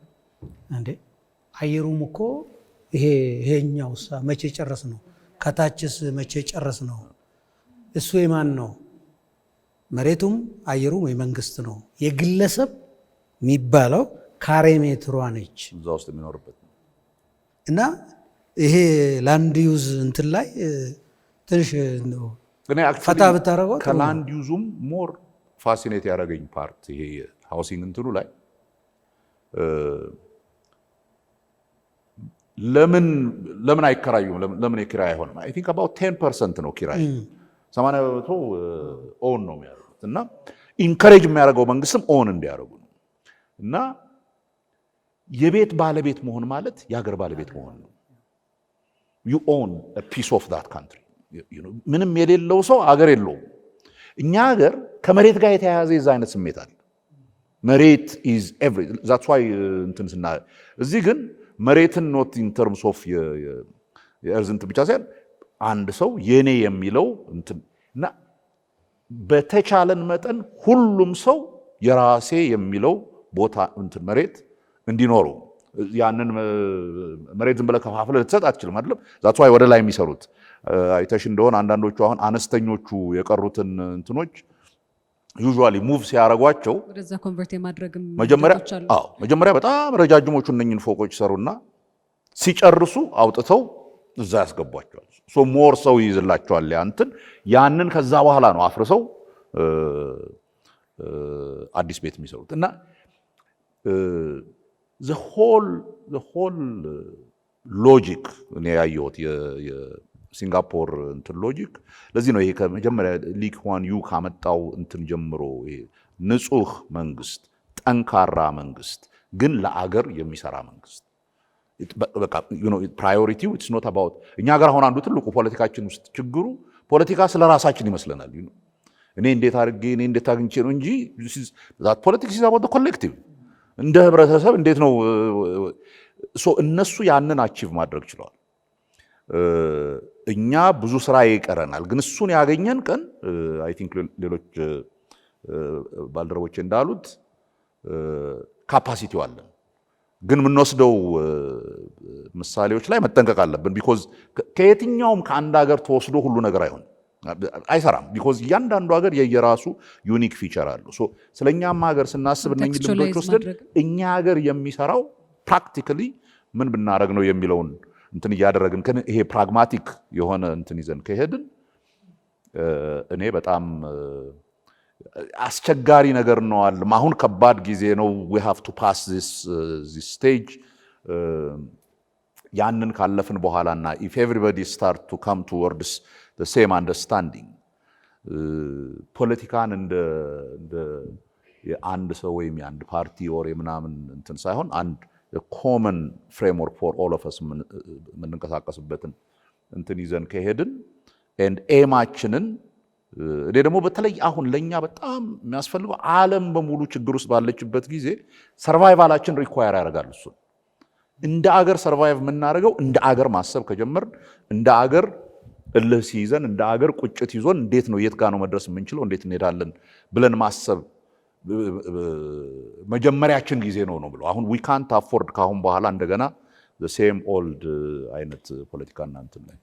እንዴ አየሩም እኮ ይሄኛውሳ መቼ ጨረስ ነው? ከታችስ መቼ ጨረስ ነው? እሱ የማን ነው? መሬቱም አየሩም የመንግስት ነው። የግለሰብ የሚባለው ካሬ ሜትሯ ነች እዛ ውስጥ የሚኖርበት እና ይሄ ላንድ ዩዝ እንትን ላይ ትንሽ ነው ፈታ ብታረጋው ከላንድ ዩዙም ሞር ፋሲኔት ያደረገኝ ፓርት ይሄ ሃውሲንግ እንትኑ ላይ ለምን አይከራዩም? ለምን የኪራይ አይሆንም? አይ ቲንክ about 10% ነው ኪራይ 80% ኦን ነው የሚያደርጉት እና ኢንከሬጅ የሚያደርገው መንግስትም ኦን እንዲያደርጉ ነው እና የቤት ባለቤት መሆን ማለት የሀገር ባለቤት መሆን ነው። you own a piece of that country ምንም የሌለው ሰው አገር የለውም። እኛ ሀገር ከመሬት ጋር የተያያዘ የዛ አይነት ስሜት አለ። መሬት is everything that's why እንትን ስና እዚህ ግን መሬትን not in terms of የእርዝ እንትን ብቻ ሳይሆን አንድ ሰው የኔ የሚለው እንትን እና በተቻለን መጠን ሁሉም ሰው የራሴ የሚለው ቦታ እንትን መሬት እንዲኖሩ ያንን መሬት ዝም ብለህ ከፋፍለህ ልትሰጥ አትችልም አይደለም። that's why ወደ ላይ የሚሰሩት አይተሽ እንደሆነ አንዳንዶቹ አሁን አነስተኞቹ የቀሩትን እንትኖች ዩዥዋሊ ሙቭ ሲያረጓቸው ወደዛ ኮንቨርት የማድረግም መጀመሪያ በጣም ረጃጅሞቹ እነኝን ፎቆች ሰሩና ሲጨርሱ አውጥተው እዛ ያስገቧቸዋል። ሶ ሞር ሰው ይይዝላቸዋል ያንን ከዛ በኋላ ነው አፍርሰው አዲስ ቤት የሚሰሩት እና the whole logic እኔ ያየሁት የሲንጋፖር እንትን ሎጂክ ለዚህ ነው። ይሄ ከመጀመሪያ ሊ ኩዋን ዩ ካመጣው እንትን ጀምሮ ይሄ ንጹህ መንግስት፣ ጠንካራ መንግስት ግን ለአገር የሚሰራ መንግስት በቃ ፕራዮሪቲው ኢትስ ኖት አባውት እኛ ሀገር አሁን አንዱ ትልቁ ፖለቲካችን ውስጥ ችግሩ ፖለቲካ ስለ ራሳችን ይመስለናል። እኔ እንዴት አድርጌ እኔ እንዴት አግኝቼ ነው እንጂ that politics is about the collective እንደ ህብረተሰብ እንዴት ነው እነሱ ያንን አቺቭ ማድረግ ችለዋል። እኛ ብዙ ስራ ይቀረናል። ግን እሱን ያገኘን ቀን አይ ቲንክ ሌሎች ባልደረቦች እንዳሉት ካፓሲቲው አለን። ግን የምንወስደው ምሳሌዎች ላይ መጠንቀቅ አለብን። ቢኮዝ ከየትኛውም ከአንድ ሀገር ተወስዶ ሁሉ ነገር አይሰራም። ቢኮዝ እያንዳንዱ ሀገር የየራሱ ዩኒክ ፊቸር አለው። ስለኛም ሀገር ስናስብ እነኚህ ልምዶች ወስደን እኛ ሀገር የሚሰራው ፕራክቲካሊ ምን ብናደርግ ነው የሚለውን እንትን እያደረግን ይሄ ፕራግማቲክ የሆነ እንትን ይዘን ከሄድን እኔ በጣም አስቸጋሪ ነገር ነው አለ። አሁን ከባድ ጊዜ ነው። we have to pass this stage ያንን ካለፍን በኋላና if everybody start to come towards the same understanding ፖለቲካን እንደ የአንድ ሰው ወይም የአንድ ፓርቲ ወር ምናምን እንትን ሳይሆን አንድ common framework for all of us የምንንቀሳቀስበትን እንትን ይዘን ከሄድን and ኤማችንን እኔ ደግሞ በተለይ አሁን ለኛ በጣም የሚያስፈልገው ዓለም በሙሉ ችግር ውስጥ ባለችበት ጊዜ ሰርቫይቫላችን ሪኳየር ያደርጋል። እሱ እንደ አገር ሰርቫይቭ የምናደርገው እንደ አገር ማሰብ ከጀመርን እንደ አገር እልህ ሲይዘን እንደ አገር ቁጭት ይዞን እንዴት ነው የት ጋር ነው መድረስ የምንችለው እንዴት እንሄዳለን ብለን ማሰብ መጀመሪያችን ጊዜ ነው ብለው አሁን we can't afford ካሁን በኋላ እንደገና the same old አይነት ፖለቲካና እንትን ላይ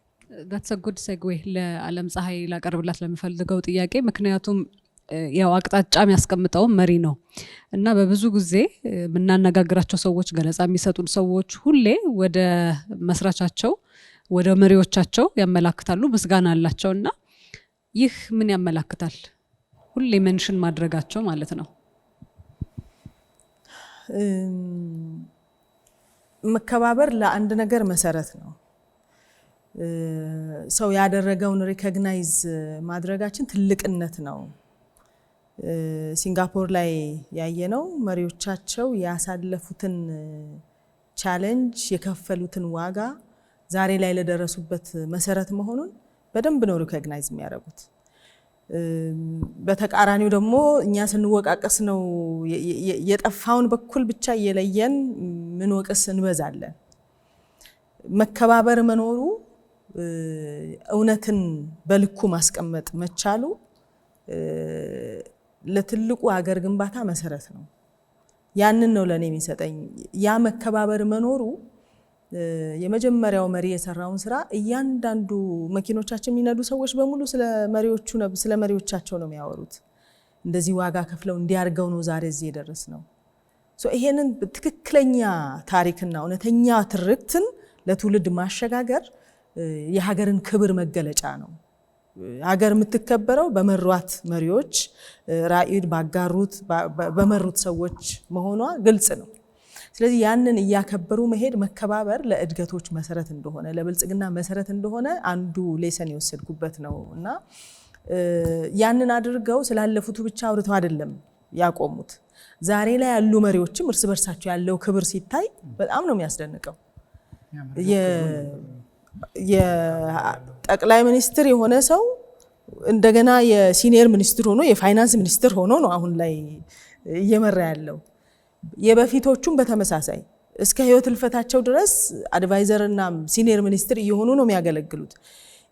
that's a good segue ለዓለም ፀሐይ ላቀርብላት ለምፈልገው ጥያቄ። ምክንያቱም ያው አቅጣጫ የሚያስቀምጠው መሪ ነው እና በብዙ ጊዜ የምናነጋግራቸው ሰዎች ገለጻ የሚሰጡን ሰዎች ሁሌ ወደ መስራቻቸው ወደ መሪዎቻቸው ያመላክታሉ፣ ምስጋና አላቸው እና ይህ ምን ያመላክታል? ሁሌ ሜንሽን ማድረጋቸው ማለት ነው። መከባበር ለአንድ ነገር መሰረት ነው። ሰው ያደረገውን ሪኮግናይዝ ማድረጋችን ትልቅነት ነው። ሲንጋፖር ላይ ያየነው መሪዎቻቸው ያሳለፉትን ቻሌንጅ የከፈሉትን ዋጋ ዛሬ ላይ ለደረሱበት መሰረት መሆኑን በደንብ ነው ሪኮግናይዝ የሚያደርጉት። በተቃራኒው ደግሞ እኛ ስንወቃቀስ ነው የጠፋውን በኩል ብቻ እየለየን ምን ወቀስ እንበዛለን። መከባበር መኖሩ እውነትን በልኩ ማስቀመጥ መቻሉ ለትልቁ ሀገር ግንባታ መሰረት ነው። ያንን ነው ለኔ የሚሰጠኝ ያ መከባበር መኖሩ። የመጀመሪያው መሪ የሰራውን ስራ እያንዳንዱ መኪኖቻችን የሚነዱ ሰዎች በሙሉ ስለ መሪዎቻቸው ነው የሚያወሩት። እንደዚህ ዋጋ ከፍለው እንዲያርገው ነው ዛሬ እዚህ የደረስነው። ይሄንን ትክክለኛ ታሪክና እውነተኛ ትርክትን ለትውልድ ማሸጋገር የሀገርን ክብር መገለጫ ነው። ሀገር የምትከበረው በመሯት መሪዎች ራዕይ ባጋሩት በመሩት ሰዎች መሆኗ ግልጽ ነው። ስለዚህ ያንን እያከበሩ መሄድ መከባበር ለእድገቶች መሰረት እንደሆነ ለብልጽግና መሰረት እንደሆነ አንዱ ሌሰን የወሰድኩበት ነውና ያንን አድርገው ስላለፉት ብቻ አውርተው አይደለም ያቆሙት። ዛሬ ላይ ያሉ መሪዎችም እርስ በርሳቸው ያለው ክብር ሲታይ በጣም ነው የሚያስደንቀው። የጠቅላይ ሚኒስትር የሆነ ሰው እንደገና የሲኒየር ሚኒስትር ሆኖ የፋይናንስ ሚኒስትር ሆኖ ነው አሁን ላይ እየመራ ያለው። የበፊቶቹም በተመሳሳይ እስከ ህይወት ህልፈታቸው ድረስ አድቫይዘር እና ሲኒየር ሚኒስትር እየሆኑ ነው የሚያገለግሉት።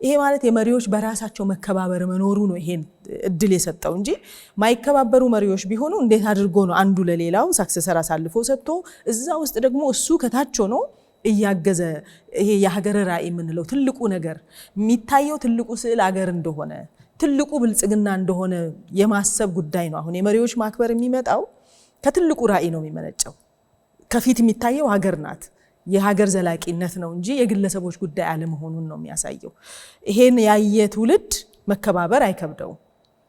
ይሄ ማለት የመሪዎች በራሳቸው መከባበር መኖሩ ነው ይሄን እድል የሰጠው እንጂ ማይከባበሩ መሪዎች ቢሆኑ እንዴት አድርጎ ነው አንዱ ለሌላው ሳክሰሰር አሳልፎ ሰጥቶ እዛ ውስጥ ደግሞ እሱ ከታች ሆኖ እያገዘ ይሄ የሀገር ራዕይ የምንለው ትልቁ ነገር የሚታየው ትልቁ ስዕል ሀገር እንደሆነ ትልቁ ብልጽግና እንደሆነ የማሰብ ጉዳይ ነው። አሁን የመሪዎች ማክበር የሚመጣው ከትልቁ ራዕይ ነው የሚመነጨው። ከፊት የሚታየው ሀገር ናት፣ የሀገር ዘላቂነት ነው እንጂ የግለሰቦች ጉዳይ አለመሆኑን ነው የሚያሳየው። ይሄን ያየ ትውልድ መከባበር አይከብደው።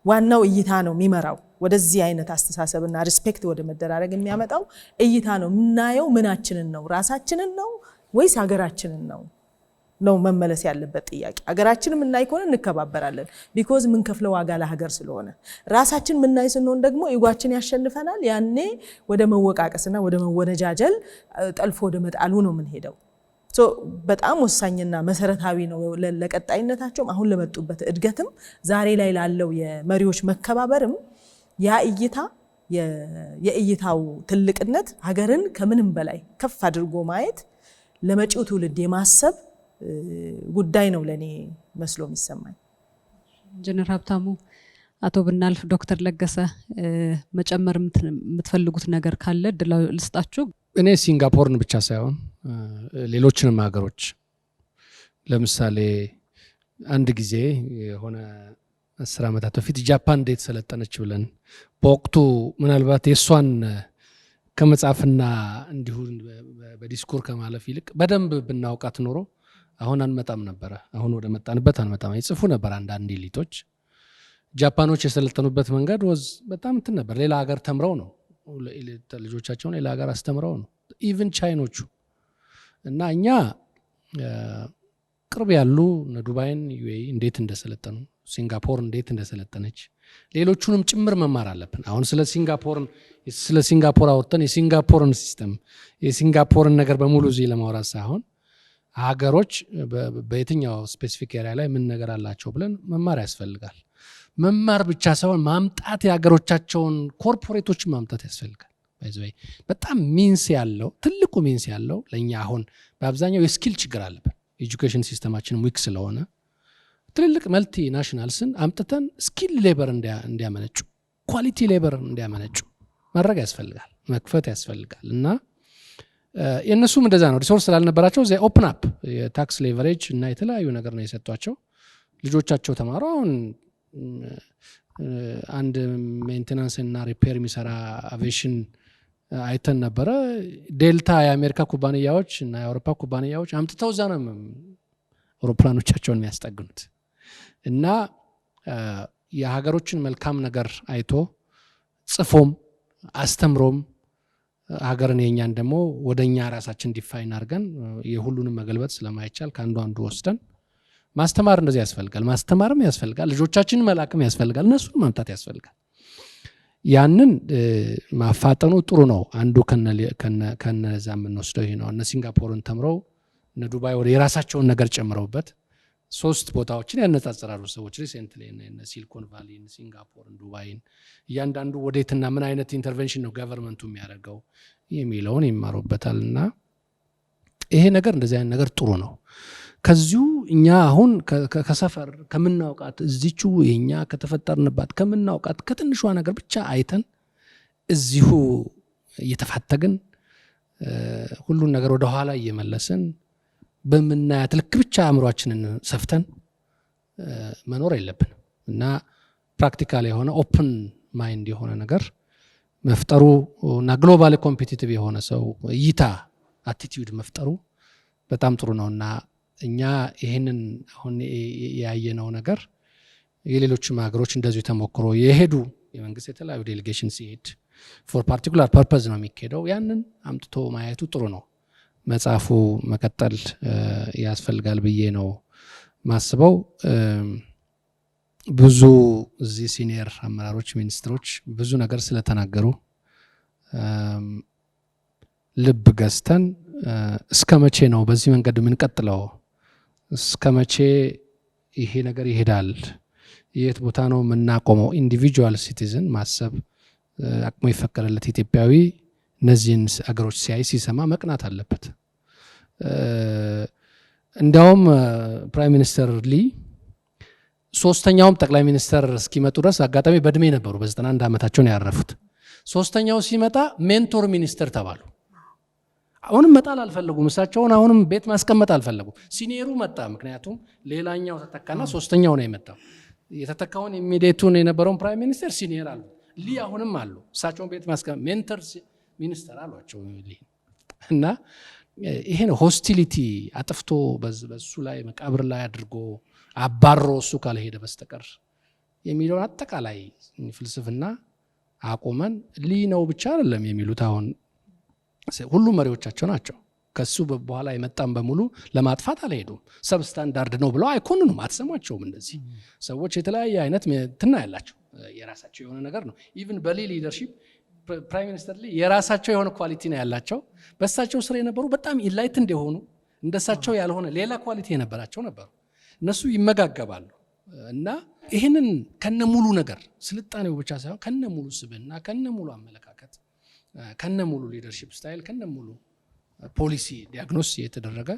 ዋናው እይታ ነው የሚመራው። ወደዚህ አይነት አስተሳሰብና ሪስፔክት ወደ መደራረግ የሚያመጣው እይታ ነው። ምናየው ምናችንን ነው? ራሳችንን ነው ወይስ ሀገራችንን ነው ነው መመለስ ያለበት ጥያቄ። ሀገራችንን ምናይ ከሆነ እንከባበራለን ቢኮዝ ምን ከፍለው ዋጋ ለሀገር ስለሆነ። ራሳችን ምናይ ስንሆን ደግሞ ኢጓችን ያሸንፈናል። ያኔ ወደ መወቃቀስና ወደ መወነጃጀል ጠልፎ ወደ መጣሉ ነው የምንሄደው። በጣም ወሳኝና መሰረታዊ ነው ለቀጣይነታቸውም አሁን ለመጡበት እድገትም ዛሬ ላይ ላለው የመሪዎች መከባበርም ያ እይታ የእይታው ትልቅነት ሀገርን ከምንም በላይ ከፍ አድርጎ ማየት ለመጪው ትውልድ የማሰብ ጉዳይ ነው ለኔ መስሎ የሚሰማኝ። ኢንጂነር ሀብታሙ፣ አቶ ብናልፍ፣ ዶክተር ለገሰ መጨመር የምትፈልጉት ነገር ካለ እድል ልስጣችሁ። እኔ ሲንጋፖርን ብቻ ሳይሆን ሌሎችንም ሀገሮች ለምሳሌ አንድ ጊዜ የሆነ 10 ዓመታት በፊት ጃፓን እንዴት ሰለጠነች ብለን በወቅቱ ምናልባት የሷን ከመጻፍና እንዲሁ በዲስኩር ከማለፍ ይልቅ በደንብ ብናውቃት ኖሮ አሁን አንመጣም ነበረ። አሁን ወደ መጣንበት አንመጣም። ይጽፉ ነበር አንዳንድ ኤሊቶች። ጃፓኖች የሰለጠኑበት መንገድ በጣም እንትን ነበር። ሌላ ሀገር ተምረው ነው ልጆቻቸውን ሌላ ሀገር አስተምረው ነው። ኢቭን ቻይኖቹ እና እኛ ቅርብ ያሉ ዱባይን ዩኤኢ እንዴት እንደሰለጠኑ ሲንጋፖር እንዴት እንደሰለጠነች ሌሎቹንም ጭምር መማር አለብን። አሁን ስለ ሲንጋፖር አውርተን የሲንጋፖርን ሲስተም የሲንጋፖርን ነገር በሙሉ እዚህ ለማውራት ሳይሆን ሀገሮች በየትኛው ስፔሲፊክ ኤሪያ ላይ ምን ነገር አላቸው ብለን መማር ያስፈልጋል። መማር ብቻ ሳይሆን ማምጣት የሀገሮቻቸውን ኮርፖሬቶችን ማምጣት ያስፈልጋል። በጣም ሚንስ ያለው ትልቁ ሚንስ ያለው ለእኛ አሁን በአብዛኛው የስኪል ችግር አለብን። ኤጁኬሽን ሲስተማችን ዊክ ስለሆነ ትልልቅ መልቲ ናሽናልስን አምጥተን ስኪል ሌበር እንዲያመነጩ ኳሊቲ ሌበር እንዲያመነጩ ማድረግ ያስፈልጋል፣ መክፈት ያስፈልጋል። እና የእነሱም እንደዛ ነው። ሪሶርስ ስላልነበራቸው ዘ ኦፕን አፕ የታክስ ሌቨሬጅ እና የተለያዩ ነገር ነው የሰጧቸው። ልጆቻቸው ተማሩ። አሁን አንድ ሜንቴናንስ እና ሪፔር የሚሰራ አቪዬሽን አይተን ነበረ። ዴልታ የአሜሪካ ኩባንያዎች እና የአውሮፓ ኩባንያዎች አምጥተው እዛ ነው አውሮፕላኖቻቸውን የሚያስጠግኑት። እና የሀገሮችን መልካም ነገር አይቶ ጽፎም አስተምሮም ሀገርን የኛን ደግሞ ወደኛ ራሳችን ዲፋይን አድርገን የሁሉንም መገልበጥ ስለማይቻል ከአንዱ አንዱ ወስደን ማስተማር እንደዚህ ያስፈልጋል። ማስተማርም ያስፈልጋል፣ ልጆቻችንን መላክም ያስፈልጋል፣ እነሱን ማምጣት ያስፈልጋል። ያንን ማፋጠኑ ጥሩ ነው። አንዱ ከነዛ የምንወስደው ይሄ ነው። እነ ሲንጋፖርን ተምረው እነ ዱባይ ወደ የራሳቸውን ነገር ጨምረውበት 3 ቦታዎችን ያነጻጽራሉ ሰዎች ሪሴንትሊ እነ ሲሊኮን ቫሊ፣ ሲንጋፖርን፣ ዱባይን እያንዳንዱ ወዴትና ምን አይነት ኢንተርቬንሽን ነው ገቨርንመንቱ የሚያደርገው የሚለውን ይማሩበታልና ይሄ ነገር እንደዚህ አይነት ነገር ጥሩ ነው። ከዚሁ እኛ አሁን ከሰፈር ከምናውቃት እዚቹ የኛ ከተፈጠርንባት ከምናውቃት ከትንሿ ነገር ብቻ አይተን እዚሁ እየተፋተግን ሁሉን ነገር ወደ ኋላ እየመለስን በምናያት ልክ ብቻ አእምሯችንን ሰፍተን መኖር የለብን እና ፕራክቲካል የሆነ ኦፕን ማይንድ የሆነ ነገር መፍጠሩ እና ግሎባል ኮምፒቲቲቭ የሆነ ሰው እይታ አቲቲዩድ መፍጠሩ በጣም ጥሩ ነውና እኛ ይሄንን አሁን ያየነው ነገር የሌሎችም ሀገሮች እንደዚሁ ተሞክሮ የሄዱ የመንግስት የተለያዩ ዴሌጌሽን ሲሄድ ፎር ፓርቲኩላር ፐርፐዝ ነው የሚካሄደው። ያንን አምጥቶ ማየቱ ጥሩ ነው። መጽሐፉ መቀጠል ያስፈልጋል ብዬ ነው ማስበው። ብዙ እዚህ ሲኒየር አመራሮች ሚኒስትሮች ብዙ ነገር ስለተናገሩ ልብ ገዝተን እስከ መቼ ነው በዚህ መንገድ የምንቀጥለው? እስከ መቼ ይሄ ነገር ይሄዳል? የት ቦታ ነው የምናቆመው? ኢንዲቪጁዋል ሲቲዝን ማሰብ አቅሙ የፈቀደለት ኢትዮጵያዊ እነዚህን አገሮች ሲያይ ሲሰማ መቅናት አለበት። እንዲያውም ፕራይም ሚኒስተር ሊ ሶስተኛውም ጠቅላይ ሚኒስተር እስኪመጡ ድረስ አጋጣሚ በእድሜ ነበሩ፣ በ91 ዓመታቸው ነው ያረፉት። ሶስተኛው ሲመጣ ሜንቶር ሚኒስተር ተባሉ። አሁንም መጣል አልፈለጉም፣ እሳቸውን አሁንም ቤት ማስቀመጥ አልፈለጉም። ሲኒየሩ መጣ፣ ምክንያቱም ሌላኛው ተተካና ሶስተኛው ነው የመጣው። የተተካውን ኢሚዲየቱን የነበረውን ፕራይም ሚኒስተር ሲኒየር አሉ፣ ሊ አሁንም አሉ። እሳቸውን ቤት ማስቀመጥ ሜንተር ሚኒስተር አሏቸው ሊ እና ይሄ ነው ሆስቲሊቲ አጥፍቶ በሱ ላይ መቃብር ላይ አድርጎ አባሮ እሱ ካልሄደ በስተቀር የሚለውን አጠቃላይ ፍልስፍና አቆመን። ሊ ነው ብቻ አይደለም የሚሉት አሁን ሁሉም መሪዎቻቸው ናቸው። ከሱ በኋላ የመጣም በሙሉ ለማጥፋት አልሄዱም። ሰብስታንዳርድ ነው ብለው አይኮንኑም፣ አትሰሟቸውም። እንደዚህ ሰዎች የተለያየ አይነት እንትና ያላቸው የራሳቸው የሆነ ነገር ነው። ኢቭን በሊ ሊደርሺፕ ፕራይም ሚኒስተር ሊ የራሳቸው የሆነ ኳሊቲ ነው ያላቸው። በሳቸው ስር የነበሩ በጣም ኢንላይት እንደሆኑ እንደሳቸው ያልሆነ ሌላ ኳሊቲ የነበራቸው ነበሩ። እነሱ ይመጋገባሉ እና ይህንን ከነሙሉ ነገር ስልጣኔው ብቻ ሳይሆን ከነሙሉ ስብዕና፣ ከነሙሉ አመለካከት፣ ከነሙሉ ሊደርሺፕ ስታይል፣ ከነሙሉ ፖሊሲ ዲያግኖስ የተደረገ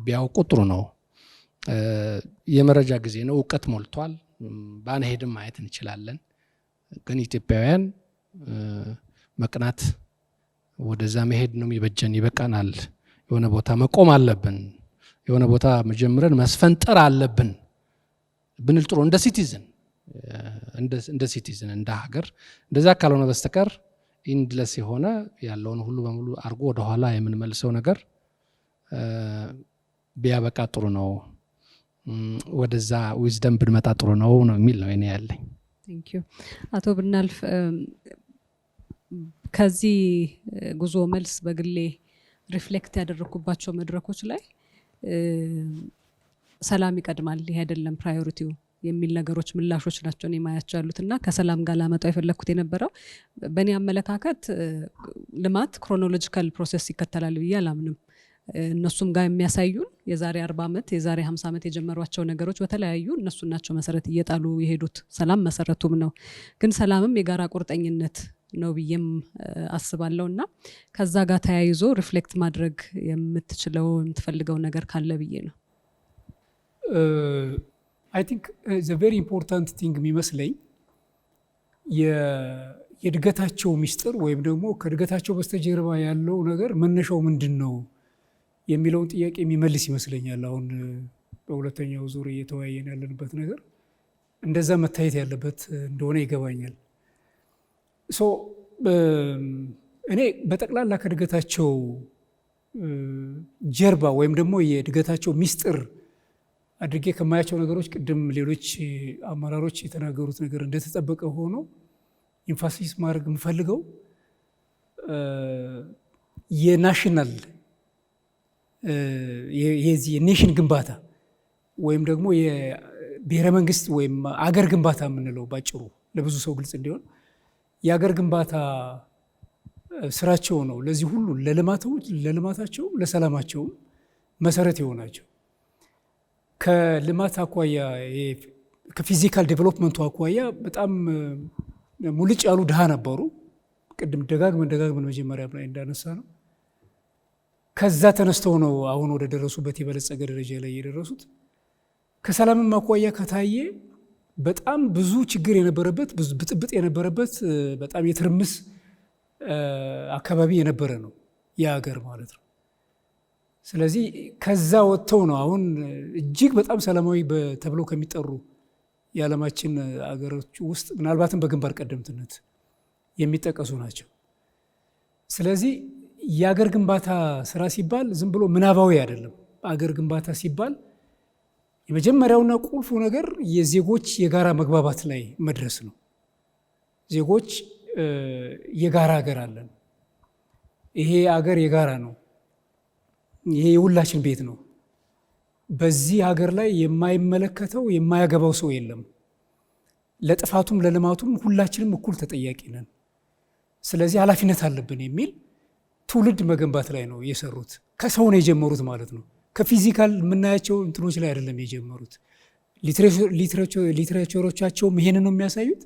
ቢያውቁ ጥሩ ነው። የመረጃ ጊዜ ነው፣ እውቀት ሞልቷል። ባንሄድም ማየት እንችላለን። ግን ኢትዮጵያውያን መቅናት ወደዛ መሄድ ነው የሚበጀን። ይበቃናል። የሆነ ቦታ መቆም አለብን። የሆነ ቦታ መጀመረን መስፈንጠር አለብን ብንል ጥሩ። እንደ ሲቲዝን እንደ ሀገር እንደዛ ካልሆነ በስተቀር ኢንድለስ የሆነ ያለውን ሁሉ በሙሉ አርጎ ወደኋላ የምንመልሰው ነገር ቢያበቃ ጥሩ ነው። ወደዛ ዊዝደም ብንመጣ ጥሩ ነው የሚል ነው እኔ ያለኝ። ቴንክ ዩ አቶ ብናልፍ። ከዚህ ጉዞ መልስ በግሌ ሪፍሌክት ያደረኩባቸው መድረኮች ላይ ሰላም ይቀድማል፣ ይሄ አይደለም ፕራዮሪቲው የሚል ነገሮች ምላሾች ናቸው እኔ ማያቸው ያሉት እና ከሰላም ጋር ላመጣው የፈለኩት የነበረው በእኔ አመለካከት ልማት ክሮኖሎጂካል ፕሮሰስ ይከተላል ብዬ አላምንም። እነሱም ጋር የሚያሳዩን የዛሬ 40 ዓመት የዛሬ 50 ዓመት የጀመሯቸው ነገሮች በተለያዩ እነሱ ናቸው መሰረት እየጣሉ የሄዱት። ሰላም መሰረቱም ነው፣ ግን ሰላምም የጋራ ቁርጠኝነት ነው ብዬም አስባለሁ እና ከዛ ጋር ተያይዞ ሪፍሌክት ማድረግ የምትችለው የምትፈልገው ነገር ካለ ብዬ ነው። አይ ቲንክ ዘ ቬሪ ኢምፖርታንት ቲንግ የሚመስለኝ የእድገታቸው ሚስጥር ወይም ደግሞ ከእድገታቸው በስተጀርባ ያለው ነገር መነሻው ምንድን ነው የሚለውን ጥያቄ የሚመልስ ይመስለኛል። አሁን በሁለተኛው ዙር እየተወያየን ያለንበት ነገር እንደዛ መታየት ያለበት እንደሆነ ይገባኛል። እኔ በጠቅላላ ከእድገታቸው ጀርባ ወይም ደግሞ የእድገታቸው ሚስጥር አድርጌ ከማያቸው ነገሮች ቅድም ሌሎች አመራሮች የተናገሩት ነገር እንደተጠበቀ ሆኖ ኢንፋሲስ ማድረግ የምፈልገው የናሽናል የዚህ የኔሽን ግንባታ ወይም ደግሞ የብሔረ መንግስት ወይም አገር ግንባታ የምንለው ባጭሩ ለብዙ ሰው ግልጽ እንዲሆን የአገር ግንባታ ስራቸው ነው። ለዚህ ሁሉ ለልማታቸው ለሰላማቸውም መሰረት የሆናቸው ከልማት አኳያ ከፊዚካል ዴቨሎፕመንቱ አኳያ በጣም ሙልጭ ያሉ ድሃ ነበሩ። ቅድም ደጋግመን መጀመሪያ ላይ እንዳነሳ ነው። ከዛ ተነስተው ነው አሁን ወደ ደረሱበት የበለጸገ ደረጃ ላይ የደረሱት። ከሰላምም አኳያ ከታየ በጣም ብዙ ችግር የነበረበት ብዙ ብጥብጥ የነበረበት በጣም የትርምስ አካባቢ የነበረ ነው የሀገር ማለት ነው። ስለዚህ ከዛ ወጥተው ነው አሁን እጅግ በጣም ሰላማዊ ተብለው ከሚጠሩ የዓለማችን አገሮች ውስጥ ምናልባትም በግንባር ቀደምትነት የሚጠቀሱ ናቸው። ስለዚህ የአገር ግንባታ ስራ ሲባል ዝም ብሎ ምናባዊ አይደለም። አገር ግንባታ ሲባል የመጀመሪያውና ቁልፉ ነገር የዜጎች የጋራ መግባባት ላይ መድረስ ነው። ዜጎች የጋራ ሀገር አለን፣ ይሄ አገር የጋራ ነው፣ ይሄ የሁላችን ቤት ነው፣ በዚህ ሀገር ላይ የማይመለከተው የማያገባው ሰው የለም፣ ለጥፋቱም ለልማቱም ሁላችንም እኩል ተጠያቂ ነን፣ ስለዚህ ኃላፊነት አለብን የሚል ትውልድ መገንባት ላይ ነው የሰሩት። ከሰው ነው የጀመሩት ማለት ነው። ከፊዚካል የምናያቸው እንትኖች ላይ አይደለም የጀመሩት። ሊትሬቸሮቻቸውም ይሄንን ነው የሚያሳዩት።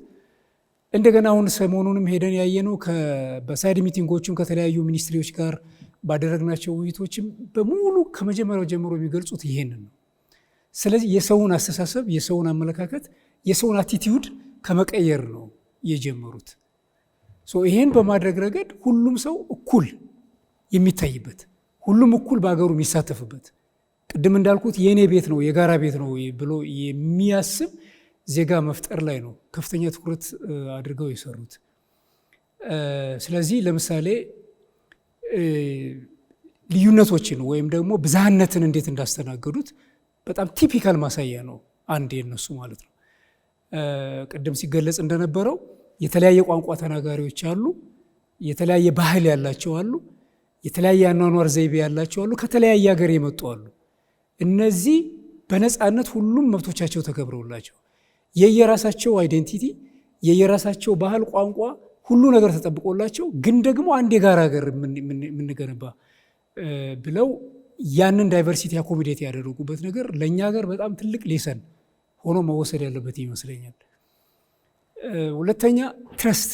እንደገና አሁን ሰሞኑንም ሄደን ያየነው በሳይድ ሚቲንጎችም ከተለያዩ ሚኒስትሪዎች ጋር ባደረግናቸው ውይይቶችም በሙሉ ከመጀመሪያው ጀምሮ የሚገልጹት ይሄንን ነው። ስለዚህ የሰውን አስተሳሰብ፣ የሰውን አመለካከት፣ የሰውን አቲቲዩድ ከመቀየር ነው የጀመሩት። ይሄን በማድረግ ረገድ ሁሉም ሰው እኩል የሚታይበት፣ ሁሉም እኩል በአገሩ የሚሳተፍበት፣ ቅድም እንዳልኩት የእኔ ቤት ነው የጋራ ቤት ነው ብሎ የሚያስብ ዜጋ መፍጠር ላይ ነው ከፍተኛ ትኩረት አድርገው የሰሩት። ስለዚህ ለምሳሌ ልዩነቶችን ወይም ደግሞ ብዝሃነትን እንዴት እንዳስተናገዱት በጣም ቲፒካል ማሳያ ነው አንድ የነሱ ማለት ነው። ቅድም ሲገለጽ እንደነበረው የተለያየ ቋንቋ ተናጋሪዎች አሉ፣ የተለያየ ባህል ያላቸው አሉ፣ የተለያየ አኗኗር ዘይቤ ያላቸው አሉ፣ ከተለያየ ሀገር የመጡ አሉ። እነዚህ በነፃነት ሁሉም መብቶቻቸው ተከብረውላቸው የየራሳቸው አይዴንቲቲ፣ የየራሳቸው ባህል፣ ቋንቋ፣ ሁሉ ነገር ተጠብቆላቸው ግን ደግሞ አንድ የጋራ ሀገር የምንገነባ ብለው ያንን ዳይቨርሲቲ አኮሚዴት ያደረጉበት ነገር ለእኛ ሀገር በጣም ትልቅ ሌሰን ሆኖ መወሰድ ያለበት ይመስለኛል። ሁለተኛ ትረስት፣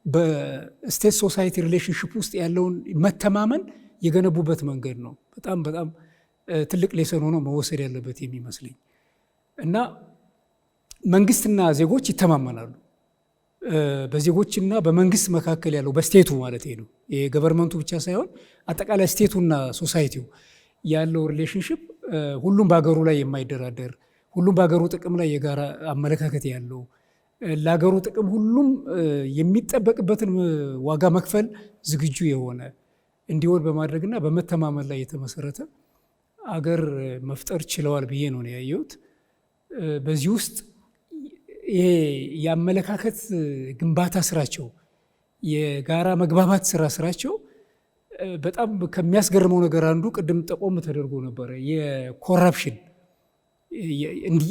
በስቴት ሶሳይቲ ሪሌሽንሽፕ ውስጥ ያለውን መተማመን የገነቡበት መንገድ ነው በጣም በጣም ትልቅ ሌሰን ሆኖ መወሰድ ያለበት የሚመስለኝ እና መንግስትና ዜጎች ይተማመናሉ። በዜጎችና በመንግስት መካከል ያለው በስቴቱ ማለት ነው የገቨርንመንቱ ብቻ ሳይሆን አጠቃላይ ስቴቱና ሶሳይቲው ያለው ሪሌሽንሽፕ ሁሉም በሀገሩ ላይ የማይደራደር፣ ሁሉም በሀገሩ ጥቅም ላይ የጋራ አመለካከት ያለው፣ ለሀገሩ ጥቅም ሁሉም የሚጠበቅበትን ዋጋ መክፈል ዝግጁ የሆነ እንዲሆን በማድረግና በመተማመን ላይ የተመሰረተ አገር መፍጠር ችለዋል ብዬ ነው ያየሁት። በዚህ ውስጥ ይሄ የአመለካከት ግንባታ ስራቸው፣ የጋራ መግባባት ስራቸው በጣም ከሚያስገርመው ነገር አንዱ ቅድም ጠቆም ተደርጎ ነበረ፣ የኮራፕሽን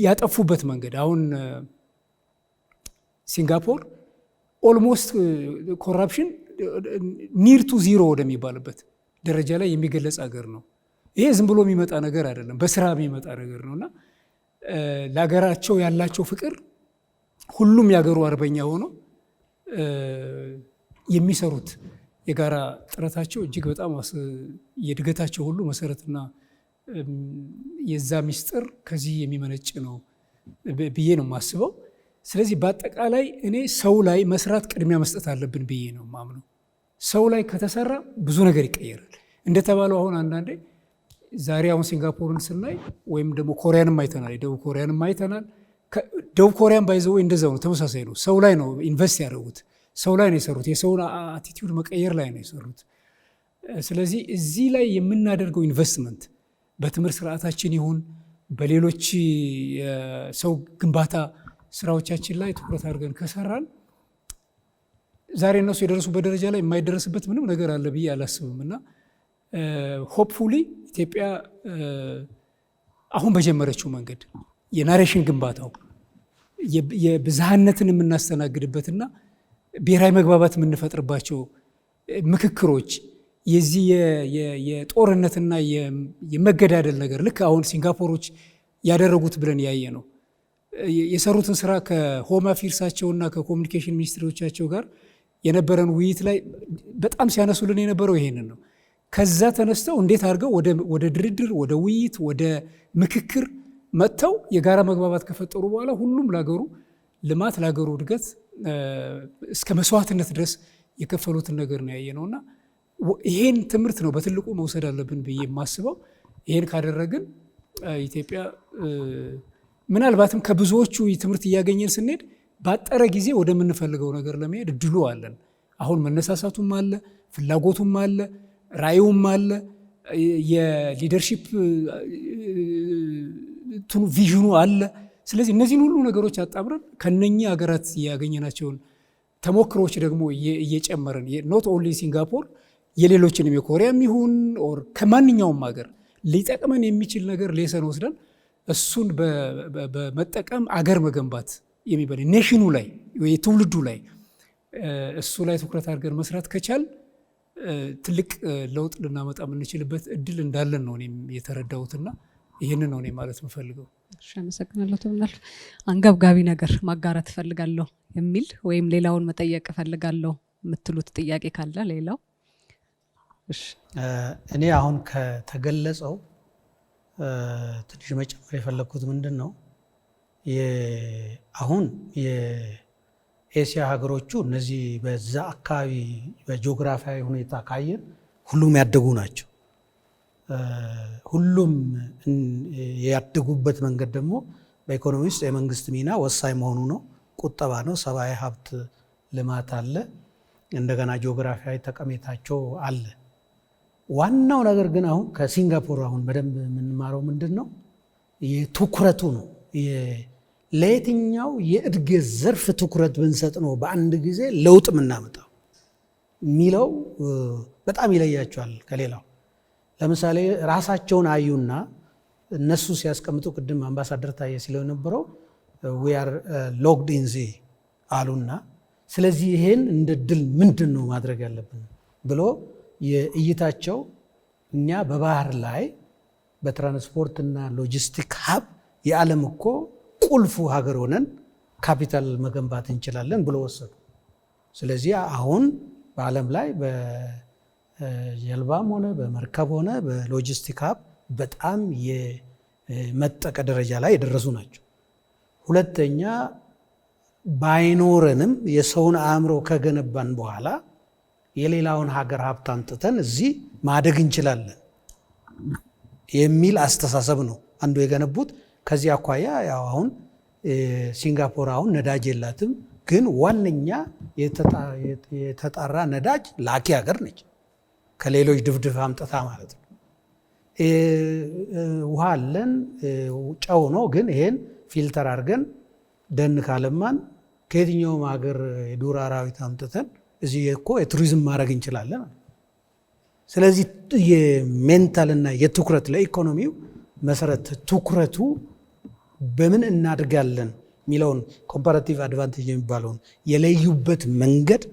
ያጠፉበት መንገድ። አሁን ሲንጋፖር ኦልሞስት ኮራፕሽን ኒር ቱ ዚሮ ወደሚባልበት ደረጃ ላይ የሚገለጽ ሀገር ነው። ይሄ ዝም ብሎ የሚመጣ ነገር አይደለም፣ በስራ የሚመጣ ነገር ነው እና ለሀገራቸው ያላቸው ፍቅር ሁሉም የሀገሩ አርበኛ ሆኖ የሚሰሩት የጋራ ጥረታቸው እጅግ በጣም የእድገታቸው ሁሉ መሰረትና የዛ ሚስጥር ከዚህ የሚመነጭ ነው ብዬ ነው የማስበው። ስለዚህ በአጠቃላይ እኔ ሰው ላይ መስራት ቅድሚያ መስጠት አለብን ብዬ ነው የማምነው። ሰው ላይ ከተሰራ ብዙ ነገር ይቀየራል። እንደተባለው አሁን አንዳንዴ ዛሬ አሁን ሲንጋፖርን ስናይ ወይም ደግሞ ኮሪያንም አይተናል፣ ደቡብ ኮሪያንም አይተናል። ደቡብ ኮሪያን ባይዘው እንደዛው ነው፣ ተመሳሳይ ነው። ሰው ላይ ነው ኢንቨስት ያደረጉት፣ ሰው ላይ ነው የሰሩት፣ የሰውን አቲቲዩድ መቀየር ላይ ነው የሰሩት። ስለዚህ እዚህ ላይ የምናደርገው ኢንቨስትመንት በትምህርት ስርዓታችን ይሁን በሌሎች የሰው ግንባታ ስራዎቻችን ላይ ትኩረት አድርገን ከሰራን ዛሬ እነሱ የደረሱበት ደረጃ ላይ የማይደረስበት ምንም ነገር አለ ብዬ አላስብም እና ሆፕፉሊ ኢትዮጵያ አሁን በጀመረችው መንገድ የናሬሽን ግንባታው የብዝሃነትን የምናስተናግድበትና ብሔራዊ መግባባት የምንፈጥርባቸው ምክክሮች የዚህ የጦርነትና የመገዳደል ነገር ልክ አሁን ሲንጋፖሮች ያደረጉት ብለን ያየ ነው የሰሩትን ስራ ከሆም አፌርሳቸውና ከኮሚኒኬሽን ሚኒስትሮቻቸው ጋር የነበረን ውይይት ላይ በጣም ሲያነሱልን የነበረው ይሄንን ነው። ከዛ ተነስተው እንዴት አድርገው ወደ ድርድር፣ ወደ ውይይት፣ ወደ ምክክር መጥተው የጋራ መግባባት ከፈጠሩ በኋላ ሁሉም ለሀገሩ ልማት ለሀገሩ እድገት እስከ መስዋዕትነት ድረስ የከፈሉትን ነገር ነው ያየነውና ይሄን ትምህርት ነው በትልቁ መውሰድ አለብን ብዬ የማስበው። ይሄን ካደረግን ኢትዮጵያ ምናልባትም ከብዙዎቹ ትምህርት እያገኘን ስንሄድ ባጠረ ጊዜ ወደምንፈልገው ነገር ለመሄድ እድሉ አለን። አሁን መነሳሳቱም አለ፣ ፍላጎቱም አለ፣ ራእዩም አለ፣ የሊደርሺፕ ቪዥኑ አለ። ስለዚህ እነዚህን ሁሉ ነገሮች አጣምረን ከነኚህ ሀገራት ያገኘናቸውን ተሞክሮች ደግሞ እየጨመረን ኖት ኦንሊ ሲንጋፖር የሌሎችንም የኮሪያም ይሁን ኦር ከማንኛውም ሀገር ሊጠቅመን የሚችል ነገር ሌሰን ወስደን እሱን በመጠቀም አገር መገንባት የሚባል ኔሽኑ ላይ ወይ ትውልዱ ላይ እሱ ላይ ትኩረት አድርገን መስራት ከቻል ትልቅ ለውጥ ልናመጣ የምንችልበት እድል እንዳለን ነው እኔም የተረዳሁትና ይህንን ነው እኔ ማለት የምፈልገው። እሺ አመሰግናለሁ። ተምናል አንገብጋቢ ነገር ማጋራት እፈልጋለሁ የሚል ወይም ሌላውን መጠየቅ እፈልጋለሁ የምትሉት ጥያቄ ካለ ሌላው? እሺ እኔ አሁን ከተገለጸው ትንሽ መጨመር የፈለኩት ምንድን ነው አሁን የኤሲያ ሀገሮቹ እነዚህ በዛ አካባቢ በጂኦግራፊያዊ ሁኔታ ካየን ሁሉም ያደጉ ናቸው። ሁሉም ያደጉበት መንገድ ደግሞ በኢኮኖሚ ውስጥ የመንግስት ሚና ወሳኝ መሆኑ ነው። ቁጠባ ነው፣ ሰብአዊ ሀብት ልማት አለ፣ እንደገና ጂኦግራፊያዊ ጠቀሜታቸው አለ። ዋናው ነገር ግን አሁን ከሲንጋፖር አሁን በደንብ የምንማረው ምንድን ነው የትኩረቱ ነው። ለየትኛው የእድገት ዘርፍ ትኩረት ብንሰጥ ነው በአንድ ጊዜ ለውጥ የምናመጣው የሚለው በጣም ይለያቸዋል ከሌላው። ለምሳሌ ራሳቸውን አዩና እነሱ ሲያስቀምጡ ቅድም አምባሳደር ታዬ ሲለው የነበረው we are locked in the አሉና ስለዚህ ይሄን እንደ ድል ምንድን ነው ማድረግ ያለብን ብሎ የእይታቸው እኛ በባህር ላይ በትራንስፖርትና ሎጂስቲክ ሀብ የዓለም እኮ ቁልፉ ሀገር ሆነን ካፒታል መገንባት እንችላለን ብሎ ወሰዱ። ስለዚህ አሁን በዓለም ላይ በጀልባም ሆነ በመርከብ ሆነ በሎጂስቲክ ሀብ በጣም የመጠቀ ደረጃ ላይ የደረሱ ናቸው። ሁለተኛ ባይኖረንም የሰውን አእምሮ ከገነባን በኋላ የሌላውን ሀገር ሀብት አምጥተን እዚህ ማደግ እንችላለን የሚል አስተሳሰብ ነው አንዱ የገነቡት። ከዚህ አኳያ ያው አሁን ሲንጋፖር አሁን ነዳጅ የላትም፣ ግን ዋነኛ የተጣራ ነዳጅ ላኪ ሀገር ነች፣ ከሌሎች ድፍድፍ አምጥታ ማለት ነው። ውሃ አለን፣ ጨው ነው፣ ግን ይሄን ፊልተር አድርገን ደን ካለማን ከየትኛውም ሀገር የዱር አራዊት አምጥተን እዚህ እኮ የቱሪዝም ማድረግ እንችላለን። ስለዚህ የሜንታልና የትኩረት ለኢኮኖሚው መሰረት ትኩረቱ በምን እናድጋለን የሚለውን ኮምፓራቲቭ አድቫንቴጅ የሚባለውን የለዩበት መንገድ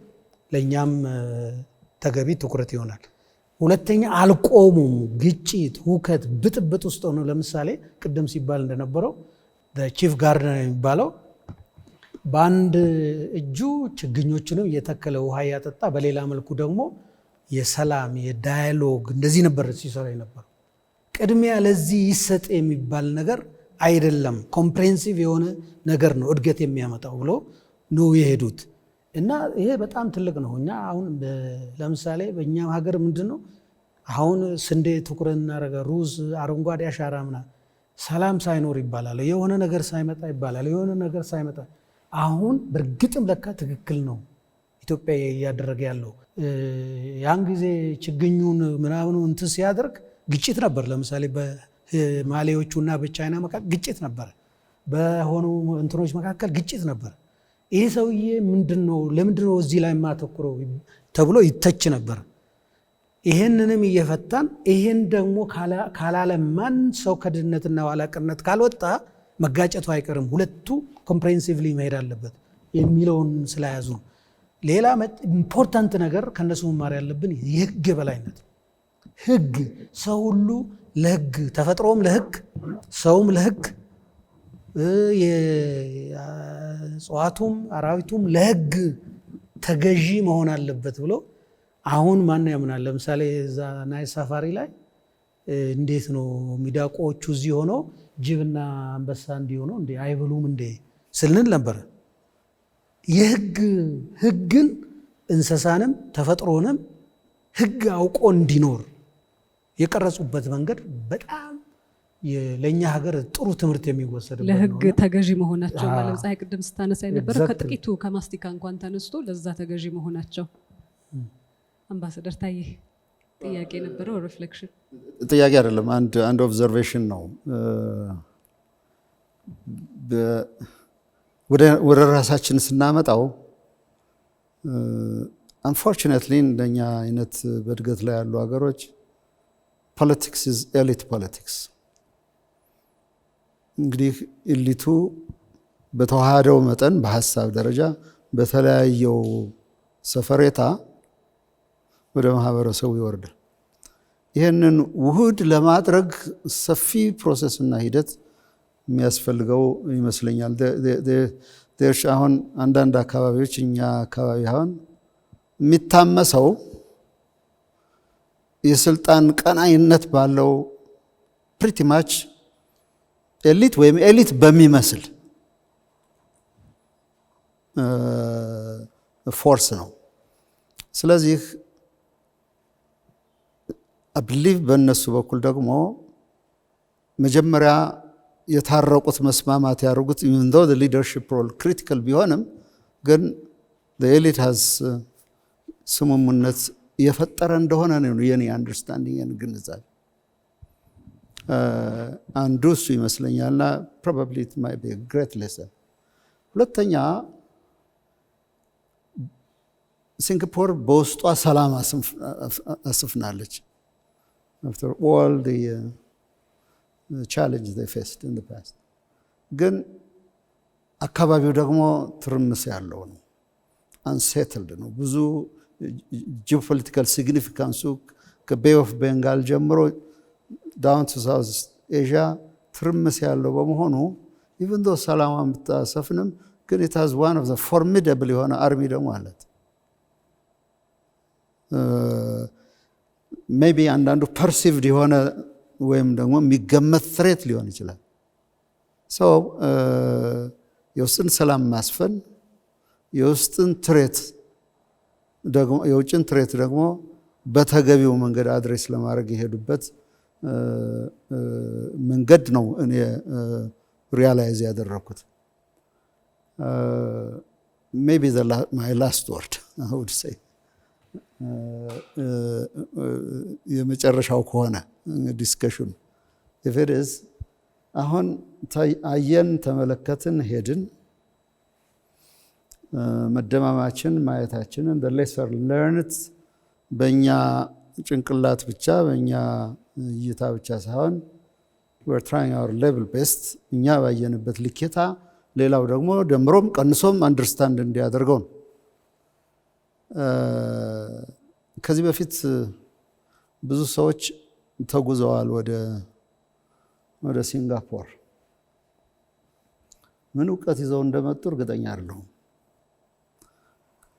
ለእኛም ተገቢ ትኩረት ይሆናል። ሁለተኛ አልቆሙም። ግጭት፣ ሁከት፣ ብጥብጥ ውስጥ ሆኖ ለምሳሌ ቅድም ሲባል እንደነበረው ቺፍ ጋርደነር የሚባለው በአንድ እጁ ችግኞችንም እየተከለ ውሃ እያጠጣ በሌላ መልኩ ደግሞ የሰላም የዳያሎግ እንደዚህ ነበር ሲሰራ ነበር። ቅድሚያ ለዚህ ይሰጥ የሚባል ነገር አይደለም፣ ኮምፕሬንሲቭ የሆነ ነገር ነው እድገት የሚያመጣው ብሎ ነው የሄዱት እና ይሄ በጣም ትልቅ ነው። እኛ አሁን ለምሳሌ በእኛም ሀገር ምንድን ነው አሁን ስንዴ ትኩረት እናደርጋ፣ ሩዝ፣ አረንጓዴ አሻራ ምናምን ሰላም ሳይኖር ይባላል፣ የሆነ ነገር ሳይመጣ ይባላል፣ የሆነ ነገር ሳይመጣ አሁን በእርግጥም ለካ ትክክል ነው ኢትዮጵያ እያደረገ ያለው። ያን ጊዜ ችግኙን ምናምኑ እንትን ሲያደርግ ግጭት ነበር። ለምሳሌ በማሌዎቹና በቻይና መካከል ግጭት ነበር፣ በሆኑ እንትኖች መካከል ግጭት ነበር። ይሄ ሰውዬ ምንድነው ለምንድነው እዚህ ላይ የማተኩረው ተብሎ ይተች ነበር። ይሄንንም እየፈታን ይሄን ደግሞ ካላለማን ሰው ከድህነትና ኋላቀርነት ካልወጣ መጋጨቱ አይቀርም፣ ሁለቱ ኮምፕሬሄንሲቭሊ መሄድ አለበት የሚለውን ስለያዙ ነው። ሌላ ኢምፖርታንት ነገር ከነሱ መማር ያለብን የህግ የበላይነት። ህግ ሰው ሁሉ ለህግ ተፈጥሮም ለህግ ሰውም ለህግ የእጽዋቱም አራዊቱም ለህግ ተገዢ መሆን አለበት ብሎ አሁን ማን ያምናል? ለምሳሌ እዛ ናይል ሳፋሪ ላይ እንዴት ነው ሚዳቆዎቹ እዚህ ሆነው ጅብና አንበሳ እንዲሆኑ እንዴ አይበሉም እንዴ ስልንል ነበር። ህግን እንስሳንም ተፈጥሮንም ህግ አውቆ እንዲኖር የቀረጹበት መንገድ በጣም ለኛ ሀገር ጥሩ ትምህርት የሚወሰድበት ነው። ለህግ ተገዢ መሆናቸው ማለት ፀሐይ ቅድም ስታነሳ የነበረ ከጥቂቱ ከማስቲካ እንኳን ተነስቶ ለዛ ተገዢ መሆናቸው። አምባሳደር ታዬ ጥያቄ ነበረው? ሪፍሌክሽን ጥያቄ አይደለም፣ አንድ ኦብዘርቬሽን ነው። ወደ ራሳችን ስናመጣው አንፎርቹኔትሊ እንደኛ አይነት በእድገት ላይ ያሉ ሀገሮች ፖለቲክስ ኢዝ ኤሊት ፖለቲክስ። እንግዲህ ኤሊቱ በተዋሃደው መጠን በሀሳብ ደረጃ በተለያየው ሰፈሬታ ወደ ማህበረሰቡ ይወርዳል። ይህንን ውህድ ለማድረግ ሰፊ ፕሮሰስና ሂደት የሚያስፈልገው ይመስለኛል። አሁን አንዳንድ አካባቢዎች እኛ አካባቢ አሁን የሚታመሰው የስልጣን ቀናይነት ባለው ፕሪቲ ማች ኤሊት ወይም ኤሊት በሚመስል ፎርስ ነው። ስለዚህ አብሊቭ በእነሱ በኩል ደግሞ መጀመሪያ የታረቁት መስማማት ያደርጉት ኢቨን ዞ ሊደርሺፕ ሮል ክሪቲካል ቢሆንም ግን ኤሊት ሀዝ ስምምነት የፈጠረ እንደሆነ ነው የኔ አንደርስታንዲንግ ግንዛቤ። አንዱ እሱ ይመስለኛልና ፕሮባብሊ ኢት ማይ ቢ ግሬት ሌሰን። ሁለተኛ ሲንጋፖር በውስጧ ሰላም አስፍናለች after all the challenges they faced in the past። ግን አካባቢው ደግሞ ትርምስ ያለው ነው፣ አንሴትልድ ነው። ብዙ ጂኦፖለቲካል ሲግኒፊካንሱ ከቤይ ኦፍ ቤንጋል ጀምሮ ዳውን ቱ ሳውዝ ኤዥያ ትርምስ ያለው በመሆኑ ኢቨን ዶ ሰላም ብታሰፍንም ግን it has one of the formidable የሆነ አርሚ ደግሞ አላት። ሜቢ አንዳንዱ ፐርሲቭድ የሆነ ወይም ደግሞ የሚገመት ትሬት ሊሆን ይችላል። ሰው የውስጥን ሰላም ማስፈን የውስጥን ትሬት ደግሞ የውጭን ትሬት ደግሞ በተገቢው መንገድ አድሬስ ለማድረግ የሄዱበት መንገድ ነው እኔ ሪያላይዝ ያደረኩት። ሜቢ ማይ ላስት ወርድ አይ ውድ ሴይ የመጨረሻው ከሆነ ዲስከሽኑ if it is አሁን አየን፣ ተመለከትን፣ ሄድን፣ መደማማችን ማየታችንን the lesser learned በእኛ ጭንቅላት ብቻ በእኛ እይታ ብቻ ሳይሆን we're trying our level best እኛ ባየንበት ልኬታ ሌላው ደግሞ ደምሮም ቀንሶም አንደርስታንድ እንዲያደርገው ነው። ከዚህ በፊት ብዙ ሰዎች ተጉዘዋል ወደ ሲንጋፖር። ምን እውቀት ይዘው እንደመጡ እርግጠኛ አይደለሁም።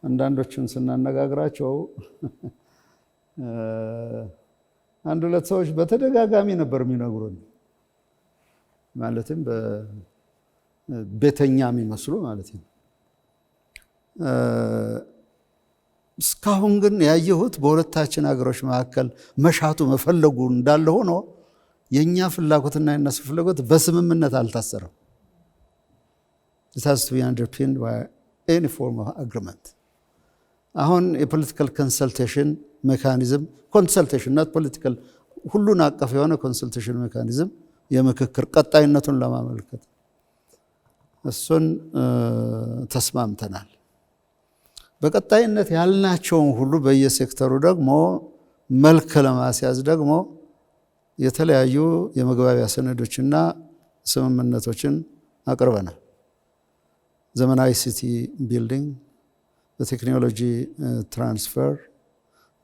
አንዳንዶቹን ስናነጋግራቸው አንድ ሁለት ሰዎች በተደጋጋሚ ነበር የሚነግሩን፣ ማለትም በቤተኛ የሚመስሉ ማለት ነው። እስካሁን ግን ያየሁት በሁለታችን ሀገሮች መካከል መሻቱ መፈለጉ እንዳለ ሆኖ የኛ ፍላጎትና የነሱ ፍላጎት በስምምነት አልታሰረም። it has to be underpinned by any form of agreement። አሁን የፖለቲካል ኮንሰልቴሽን ሜካኒዝም not political ሁሉን አቀፍ የሆነ ኮንሰልቴሽን ሜካኒዝም የምክክር ቀጣይነቱን ለማመልከት እሱን ተስማምተናል። በቀጣይነት ያልናቸውን ሁሉ በየሴክተሩ ደግሞ መልክ ለማስያዝ ደግሞ የተለያዩ የመግባቢያ ሰነዶችና ስምምነቶችን አቅርበናል። ዘመናዊ ሲቲ ቢልዲንግ፣ በቴክኖሎጂ ትራንስፈር፣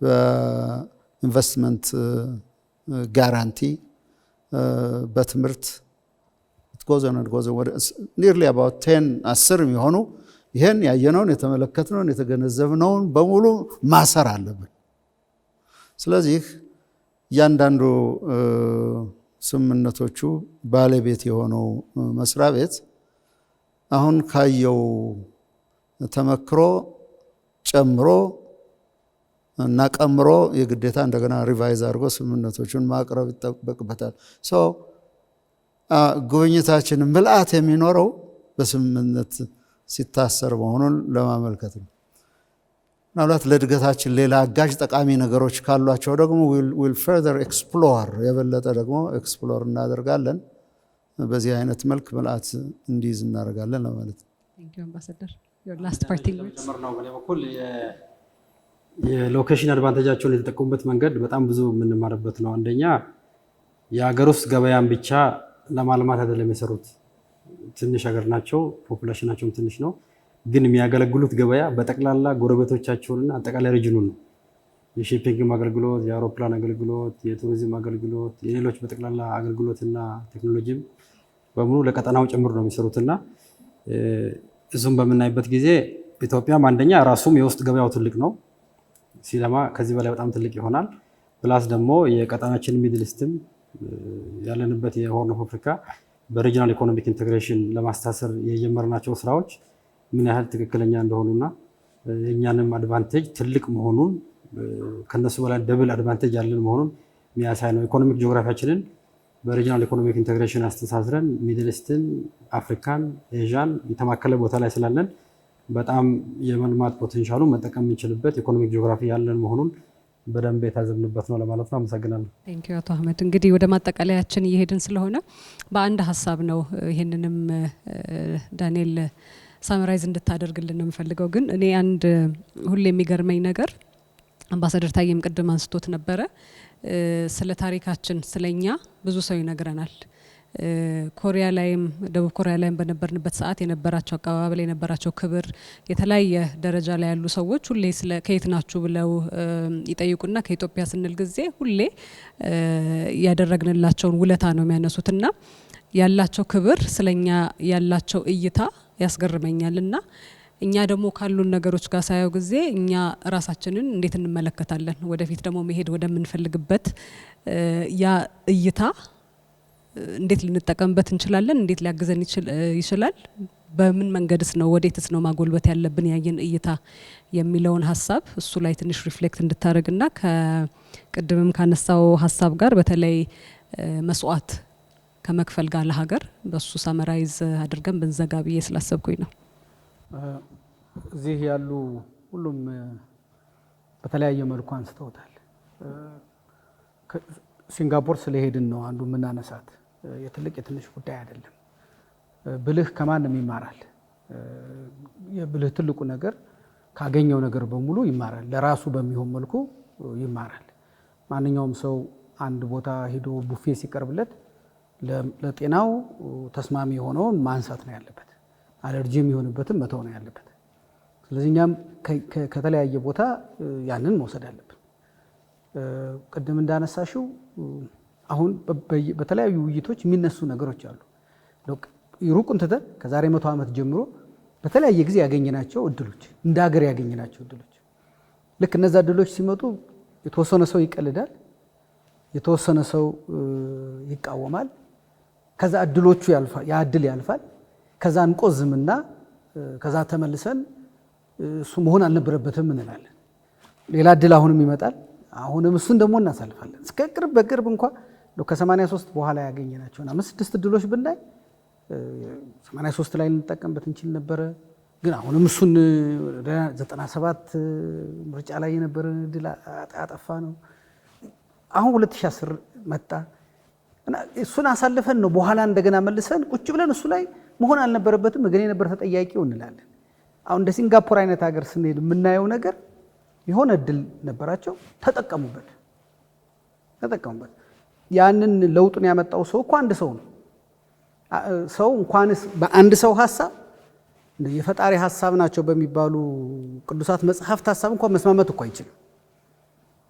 በኢንቨስትመንት ጋራንቲ፣ በትምህርት ኒርሊ አባውት 10 የሚሆኑ ይሄን ያየነውን የተመለከትነውን የተገነዘብነውን በሙሉ ማሰር አለብን። ስለዚህ እያንዳንዱ ስምምነቶቹ ባለቤት የሆነው መስሪያ ቤት አሁን ካየው ተመክሮ ጨምሮ እና ቀምሮ የግዴታ እንደገና ሪቫይዝ አድርጎ ስምምነቶቹን ማቅረብ ይጠበቅበታል። ጉብኝታችን ምልአት የሚኖረው በስምምነት ሲታሰር መሆኑን ለማመልከት ነው። ምናልባት ለእድገታችን ሌላ አጋዥ ጠቃሚ ነገሮች ካሏቸው ደግሞ ዊል ፈርዘር ኤክስፕሎር የበለጠ ደግሞ ኤክስፕሎር እናደርጋለን። በዚህ አይነት መልክ ምልአት እንዲይዝ እናደርጋለን ለማለት ነው። አምባሳደር ላስት ፓርቲንግ ነው። በእኔ በኩል የሎኬሽን አድቫንቴጃቸውን የተጠቀሙበት መንገድ በጣም ብዙ የምንማርበት ነው። አንደኛ የሀገር ውስጥ ገበያን ብቻ ለማልማት አይደለም የሰሩት። ትንሽ ሀገር ናቸው፣ ፖፑሌሽናቸውም ትንሽ ነው። ግን የሚያገለግሉት ገበያ በጠቅላላ ጎረቤቶቻቸውንና አጠቃላይ ሪጅኑን ነው። የሺፒንግም አገልግሎት፣ የአውሮፕላን አገልግሎት፣ የቱሪዝም አገልግሎት፣ የሌሎች በጠቅላላ አገልግሎትና ቴክኖሎጂም በሙሉ ለቀጠናው ጭምር ነው የሚሰሩትና እሱም በምናይበት ጊዜ ኢትዮጵያም አንደኛ ራሱም የውስጥ ገበያው ትልቅ ነው። ሲለማ ከዚህ በላይ በጣም ትልቅ ይሆናል። ፕላስ ደግሞ የቀጠናችን ሚድል ኢስትም ያለንበት የሆርን ኦፍ አፍሪካ በሪጂናል ኢኮኖሚክ ኢንቴግሬሽን ለማስተሳሰር የጀመርናቸው ስራዎች ምን ያህል ትክክለኛ እንደሆኑና የእኛንም አድቫንቴጅ ትልቅ መሆኑን ከነሱ በላይ ደብል አድቫንቴጅ ያለን መሆኑን የሚያሳይ ነው። ኢኮኖሚክ ጂኦግራፊያችንን በሪጂናል ኢኮኖሚክ ኢንቴግሬሽን አስተሳስረን ሚድል ኢስትን፣ አፍሪካን፣ ኤዥያን የተማከለ ቦታ ላይ ስላለን በጣም የመልማት ፖቴንሻሉ መጠቀም የምንችልበት ኢኮኖሚክ ጂኦግራፊ ያለን መሆኑን በደንብ የታዘብንበት ነው ለማለት ነው። አመሰግናለሁ። ቴንክ ዩ አቶ አህመድ። እንግዲህ ወደ ማጠቃለያችን እየሄድን ስለሆነ በአንድ ሀሳብ ነው ይሄንንም ዳንኤል ሳምራይዝ እንድታደርግልን ነው የምፈልገው። ግን እኔ አንድ ሁሌ የሚገርመኝ ነገር አምባሳደር ታዬም ቅድም አንስቶት ነበረ፣ ስለ ታሪካችን ስለኛ ብዙ ሰው ይነግረናል። ኮሪያ ላይም ደቡብ ኮሪያ ላይም በነበርንበት ሰዓት የነበራቸው አቀባበል የነበራቸው ክብር የተለያየ ደረጃ ላይ ያሉ ሰዎች ሁሌ ከየት ናችሁ ብለው ይጠይቁና ከኢትዮጵያ ስንል ጊዜ ሁሌ ያደረግንላቸውን ውለታ ነው የሚያነሱትና ያላቸው ክብር ስለኛ ያላቸው እይታ ያስገርመኛል። እና እኛ ደግሞ ካሉን ነገሮች ጋር ሳየው ጊዜ እኛ ራሳችንን እንዴት እንመለከታለን፣ ወደፊት ደግሞ መሄድ ወደምንፈልግበት ያ እይታ እንዴት ልንጠቀምበት እንችላለን፣ እንዴት ሊያግዘን ይችላል፣ በምን መንገድስ ነው ወዴትስ ነው ማጎልበት ያለብን ያየን እይታ የሚለውን ሀሳብ እሱ ላይ ትንሽ ሪፍሌክት እንድታደርግና ከቅድምም ካነሳው ሀሳብ ጋር በተለይ መስዋዕት ከመክፈል ጋር ለሀገር በሱ ሳመራይዝ አድርገን ብንዘጋ ብዬ ስላሰብኩኝ ነው። እዚህ ያሉ ሁሉም በተለያየ መልኩ አንስተውታል። ሲንጋፖር ስለሄድን ነው አንዱ የምናነሳት። የትልቅ የትንሽ ጉዳይ አይደለም። ብልህ ከማንም ይማራል። የብልህ ትልቁ ነገር ካገኘው ነገር በሙሉ ይማራል፣ ለራሱ በሚሆን መልኩ ይማራል። ማንኛውም ሰው አንድ ቦታ ሄዶ ቡፌ ሲቀርብለት ለጤናው ተስማሚ የሆነውን ማንሳት ነው ያለበት፣ አለርጂ የሚሆንበትም መተው ነው ያለበት። ስለዚህ እኛም ከተለያየ ቦታ ያንን መውሰድ አለብን። ቅድም እንዳነሳሽው አሁን በተለያዩ ውይይቶች የሚነሱ ነገሮች አሉ። ሩቁን ትተን ከዛሬ 100 ዓመት ጀምሮ በተለያየ ጊዜ ያገኘናቸው እድሎች፣ እንደ ሀገር ያገኘናቸው እድሎች፣ ልክ እነዛ እድሎች ሲመጡ የተወሰነ ሰው ይቀልዳል፣ የተወሰነ ሰው ይቃወማል። ከዛ እድሎቹ ያልፋል፣ ያ እድል ያልፋል። ከዛ እንቆዝምና ከዛ ተመልሰን እሱ መሆን አልነበረበትም እንላለን። ሌላ እድል አሁንም ይመጣል፣ አሁንም እሱን ደግሞ እናሳልፋለን። እስከ በቅርብ እንኳን ከ83 በኋላ ያገኘናቸውን 5-6 እድሎች ብናይ 83 ላይ ልንጠቀምበት እንችል ነበረ። ግን አሁንም እሱን 97 ምርጫ ላይ የነበረ እድል አጠፋ ነው። አሁን 2010 መጣ እና እሱን አሳልፈን ነው በኋላ እንደገና መልሰን ቁጭ ብለን እሱ ላይ መሆን አልነበረበትም እገሌ ነበር ተጠያቂው እንላለን። አሁን እንደ ሲንጋፖር አይነት ሀገር ስንሄድ የምናየው ነገር የሆነ እድል ነበራቸው፣ ተጠቀሙበት። ያንን ለውጡን ያመጣው ሰው እኮ አንድ ሰው ነው። ሰው እንኳንስ በአንድ ሰው ሀሳብ የፈጣሪ ሀሳብ ናቸው በሚባሉ ቅዱሳት መጽሐፍት ሀሳብ እንኳን መስማማት እኮ አይችልም።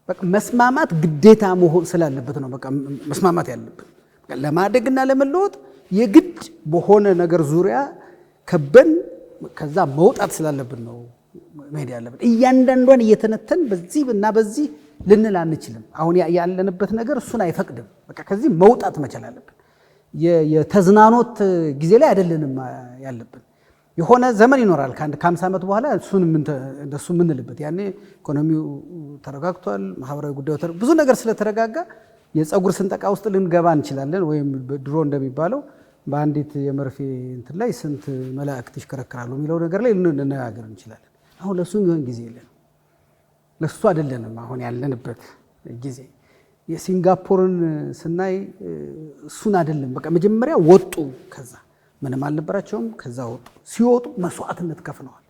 በቃ መስማማት ግዴታ መሆን ስላለበት ነው። በቃ መስማማት ያለብን ለማደግና ለመለወጥ የግድ በሆነ ነገር ዙሪያ ከበን ከዛ መውጣት ስላለብን ነው መሄድ ያለብን። እያንዳንዷን እየተነተን በዚህ እና በዚህ ልንል አንችልም። አሁን ያለንበት ነገር እሱን አይፈቅድም። በቃ ከዚህ መውጣት መቻል አለብን። የተዝናኖት ጊዜ ላይ አይደለንም ያለብን። የሆነ ዘመን ይኖራል ከ50 ዓመት በኋላ እንደሱ የምንልበት። ያኔ ኢኮኖሚው ተረጋግቷል፣ ማህበራዊ ጉዳዩ ብዙ ነገር ስለተረጋጋ የፀጉር ስንጠቃ ውስጥ ልንገባ እንችላለን። ወይም ድሮ እንደሚባለው በአንዲት የመርፌ እንትን ላይ ስንት መላእክት ይሽከረከራሉ የሚለው ነገር ላይ ልንነጋገር እንችላለን። አሁን ለሱ የሚሆን ጊዜ የለንም። ለሱ አይደለንም አሁን ያለንበት ጊዜ። የሲንጋፖርን ስናይ እሱን አይደለም። በቃ መጀመሪያ ወጡ፣ ከዛ ምንም አልነበራቸውም፣ ከዛ ወጡ። ሲወጡ መስዋዕትነት ከፍለዋል።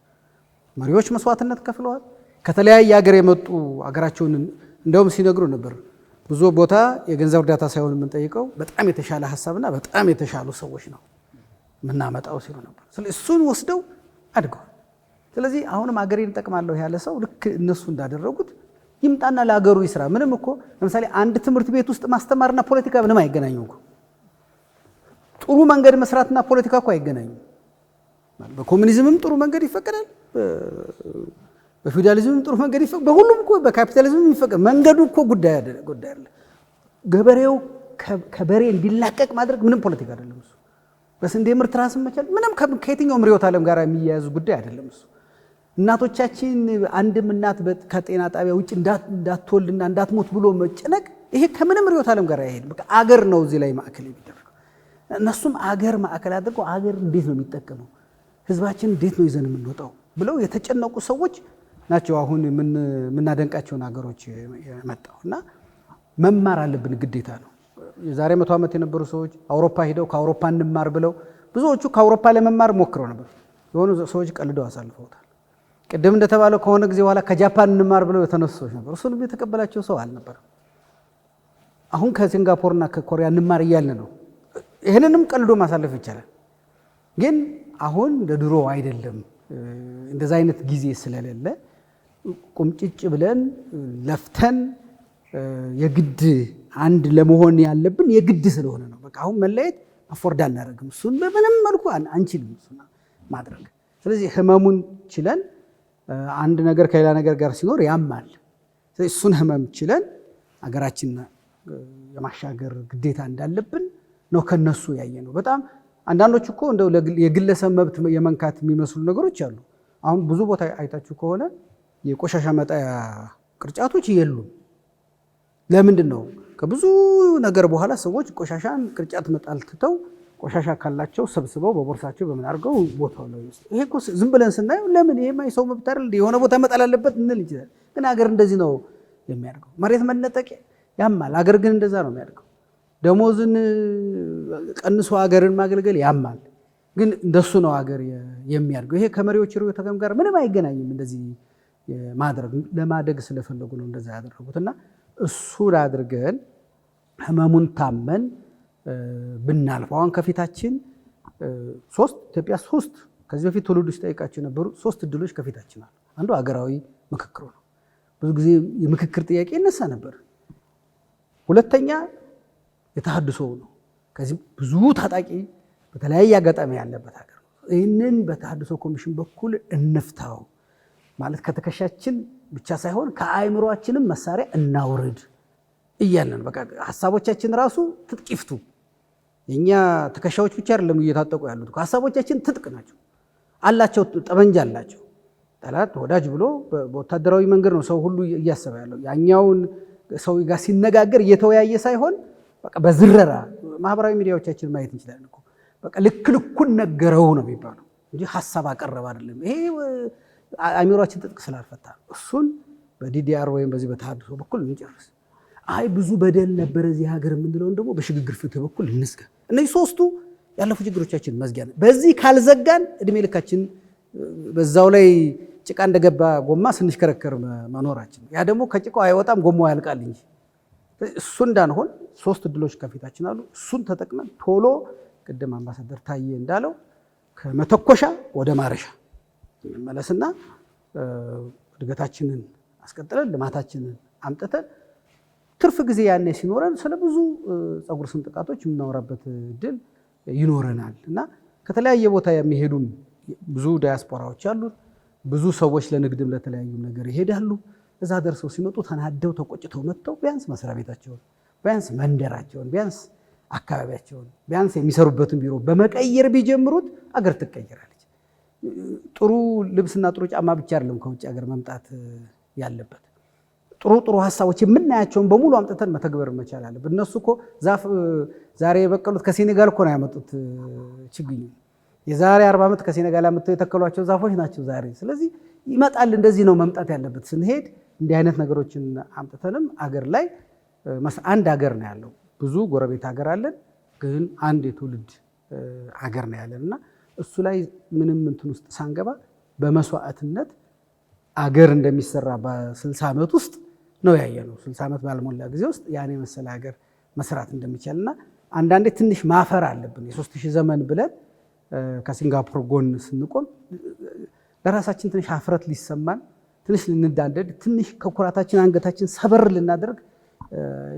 መሪዎች መስዋዕትነት ከፍለዋል። ከተለያየ ሀገር የመጡ ሀገራቸውን እንደውም ሲነግሩ ነበር ብዙ ቦታ የገንዘብ እርዳታ ሳይሆን የምንጠይቀው በጣም የተሻለ ሀሳብና በጣም የተሻሉ ሰዎች ነው የምናመጣው ሲሉ ነበር። ስለዚህ እሱን ወስደው አድገዋል። ስለዚህ አሁንም አገሬን እጠቅማለሁ ያለ ሰው ልክ እነሱ እንዳደረጉት ይምጣና ለአገሩ ይስራ። ምንም እኮ ለምሳሌ አንድ ትምህርት ቤት ውስጥ ማስተማርና ፖለቲካ ምንም አይገናኙም እኮ። ጥሩ መንገድ መስራትና ፖለቲካ እኮ አይገናኙም። በኮሙኒዝምም ጥሩ መንገድ ይፈቀዳል፣ በፊውዳሊዝምም ጥሩ መንገድ ይፈቀዳል፣ በሁሉም እኮ በካፒታሊዝምም ይፈቀዳል። መንገዱ እኮ ጉዳይ አይደለም። ገበሬው ከበሬ እንዲላቀቅ ማድረግ ምንም ፖለቲካ አይደለም እሱ። በስንዴ ምርት ራስን መቻል ምንም ከየትኛውም ርዕዮተ ዓለም ጋር የሚያያዝ ጉዳይ አይደለም እሱ። እናቶቻችን አንድም እናት ከጤና ጣቢያ ውጭ እንዳትወልድና እንዳትሞት ብሎ መጨነቅ ይሄ ከምንም ርዕዮተ ዓለም ጋር አይሄድም። በቃ አገር ነው እዚህ ላይ ማዕከል የሚደረገው። እነሱም አገር ማዕከል አድርገው አገር እንዴት ነው የሚጠቀመው፣ ህዝባችን እንዴት ነው ይዘን የምንወጣው ብለው የተጨነቁ ሰዎች ናቸው። አሁን የምናደንቃቸውን ሀገሮች የመጣው እና መማር አለብን፣ ግዴታ ነው። የዛሬ 100 ዓመት የነበሩ ሰዎች አውሮፓ ሄደው ከአውሮፓ እንማር ብለው ብዙዎቹ ከአውሮፓ ለመማር ሞክረው ነበር። የሆኑ ሰዎች ቀልደው አሳልፈውታል። ቅድም እንደተባለው ከሆነ ጊዜ በኋላ ከጃፓን እንማር ብለው የተነሱ ሰዎች ነበሩ። እሱንም የተቀበላቸው ሰው አልነበረም። አሁን ከሲንጋፖርና ከኮሪያ እንማር እያልን ነው። ይህንንም ቀልዶ ማሳለፍ ይቻላል። ግን አሁን እንደ ድሮ አይደለም። እንደዛ አይነት ጊዜ ስለሌለ ቁምጭጭ ብለን ለፍተን የግድ አንድ ለመሆን ያለብን የግድ ስለሆነ ነው። በቃ አሁን መለየት አፎርድ አናደርግም። እሱን በምንም መልኩ አንችልም እሱን ማድረግ። ስለዚህ ህመሙን ችለን አንድ ነገር ከሌላ ነገር ጋር ሲኖር ያማል። ስለዚህ እሱን ህመም ችለን አገራችን የማሻገር ግዴታ እንዳለብን ነው ከነሱ ያየ ነው። በጣም አንዳንዶች እኮ እንደው የግለሰብ መብት የመንካት የሚመስሉ ነገሮች አሉ። አሁን ብዙ ቦታ አይታችሁ ከሆነ የቆሻሻ መጣያ ቅርጫቶች የሉም። ለምንድን ነው? ከብዙ ነገር በኋላ ሰዎች ቆሻሻን ቅርጫት መጣል ትተው ቆሻሻ ካላቸው ሰብስበው በቦርሳቸው በምን አድርገው ቦታው ላይ ውስጥ። ይሄ እኮ ዝም ብለን ስናየው ለምን ይሄማ የሰው መብት አይደል የሆነ ቦታ መጣል አለበት እንል ይችላል። ግን አገር እንደዚህ ነው የሚያደርገው። መሬት መነጠቅ ያማል። አገር ግን እንደዛ ነው የሚያደርገው። ደሞዝን ቀንሶ አገርን ማገልገል ያማል። ግን እንደሱ ነው አገር የሚያደርገው። ይሄ ከመሪዎች ርዕዮተ ዓለም ጋር ምንም አይገናኝም። እንደዚህ ማድረግ ለማደግ ስለፈለጉ ነው እንደዛ ያደረጉትና እሱን አድርገን ህመሙን ታመን ብናልፈው አሁን ከፊታችን ኢትዮጵያ ሶስት ከዚህ በፊት ትውልዶች ጠይቃቸው የነበሩ 3 እድሎች ከፊታችን አሉ። አንዱ ሀገራዊ ምክክሩ ነው። ብዙ ጊዜ የምክክር ጥያቄ ይነሳ ነበር። ሁለተኛ የተሃድሶው ነው። ከዚህ ብዙ ታጣቂ በተለያየ አጋጣሚ ያለበት ሀገር ነው። ይህንን በተሃድሶ ኮሚሽን በኩል እንፍታው ማለት ከትከሻችን ብቻ ሳይሆን ከአእምሯችንም መሳሪያ እናውርድ እያለን በቃ ሀሳቦቻችን ራሱ ትጥቅ ይፍቱ። የኛ ትከሻዎች ብቻ አይደለም እየታጠቁ ያሉት፣ ሀሳቦቻችን ትጥቅ ናቸው አላቸው፣ ጠመንጃ አላቸው። ጠላት ወዳጅ ብሎ በወታደራዊ መንገድ ነው ሰው ሁሉ እያሰበ ያለው። ያኛውን ሰው ጋር ሲነጋገር እየተወያየ ሳይሆን በቃ በዝረራ ማህበራዊ ሚዲያዎቻችን ማየት እንችላለን እኮ በቃ ልክ ልኩን ነገረው ነው የሚባለው እንጂ ሀሳብ አቀረበ አይደለም። ይሄ አእምሯችን ትጥቅ ስላልፈታ እሱን በዲዲአር ወይም በዚህ በተሃድሶ በኩል እንጨርስ። አይ ብዙ በደል ነበረ እዚህ ሀገር የምንለውን ደግሞ በሽግግር ፍትህ በኩል እንዝጋ። እነዚህ 3ቱ ያለፉ ችግሮቻችን መዝጊያ ነው። በዚህ ካልዘጋን እድሜ ልካችን በዛው ላይ ጭቃ እንደገባ ጎማ ስንሽከረከር መኖራችን፣ ያ ደግሞ ከጭቃው አይወጣም ጎማው ያልቃል እንጂ። እሱ እንዳንሆን 3 እድሎች ከፊታችን አሉ። እሱን ተጠቅመን ቶሎ ቅድም አምባሳደር ታዬ እንዳለው ከመተኮሻ ወደ ማረሻ መለስና እድገታችንን አስቀጥለን ልማታችንን አምጥተን ትርፍ ጊዜ ያኔ ሲኖረን ስለ ብዙ ፀጉር ስንጥቃቶች የምናወራበት እድል ይኖረናል እና ከተለያየ ቦታ የሚሄዱም ብዙ ዳያስፖራዎች አሉ። ብዙ ሰዎች ለንግድም ለተለያዩ ነገር ይሄዳሉ። እዛ ደርሰው ሲመጡ ተናደው ተቆጭተው መጥተው ቢያንስ መስሪያ ቤታቸውን፣ ቢያንስ መንደራቸውን፣ ቢያንስ አካባቢያቸውን፣ ቢያንስ የሚሰሩበትን ቢሮ በመቀየር ቢጀምሩት አገር ትቀየራለች። ጥሩ ልብስና ጥሩ ጫማ ብቻ አይደለም ከውጭ ሀገር መምጣት ያለበት። ጥሩ ሀሳቦች የምናያቸውን በሙሉ አምጥተን መተግበር መቻል አለብን። እነሱ እኮ ዛፍ ዛሬ የበቀሉት ከሴኔጋል እኮ ነው ያመጡት ችግኝ። የዛሬ 40 ዓመት ከሴኔጋል አምጥተው የተከሏቸው ዛፎች ናቸው ዛሬ። ስለዚህ ይመጣል። እንደዚህ ነው መምጣት ያለበት። ስንሄድ እንዲህ አይነት ነገሮችን አምጥተንም አገር ላይ አንድ ሀገር ነው ያለው። ብዙ ጎረቤት ሀገር አለን፣ ግን አንድ የትውልድ ሀገር ነው ያለን እና እሱ ላይ ምንም እንትን ውስጥ ሳንገባ በመስዋዕትነት አገር እንደሚሰራ በ60 ዓመት ውስጥ ነው ያየነው። 60 ዓመት ባልሞላ ጊዜ ውስጥ ያን የመሰለ ሀገር መስራት እንደሚቻል እና አንዳንዴ ትንሽ ማፈር አለብን። የ3000 ዘመን ብለን ከሲንጋፖር ጎን ስንቆም ለራሳችን ትንሽ ሀፍረት ሊሰማን፣ ትንሽ ልንዳንደድ፣ ትንሽ ከኩራታችን አንገታችን ሰበር ልናደርግ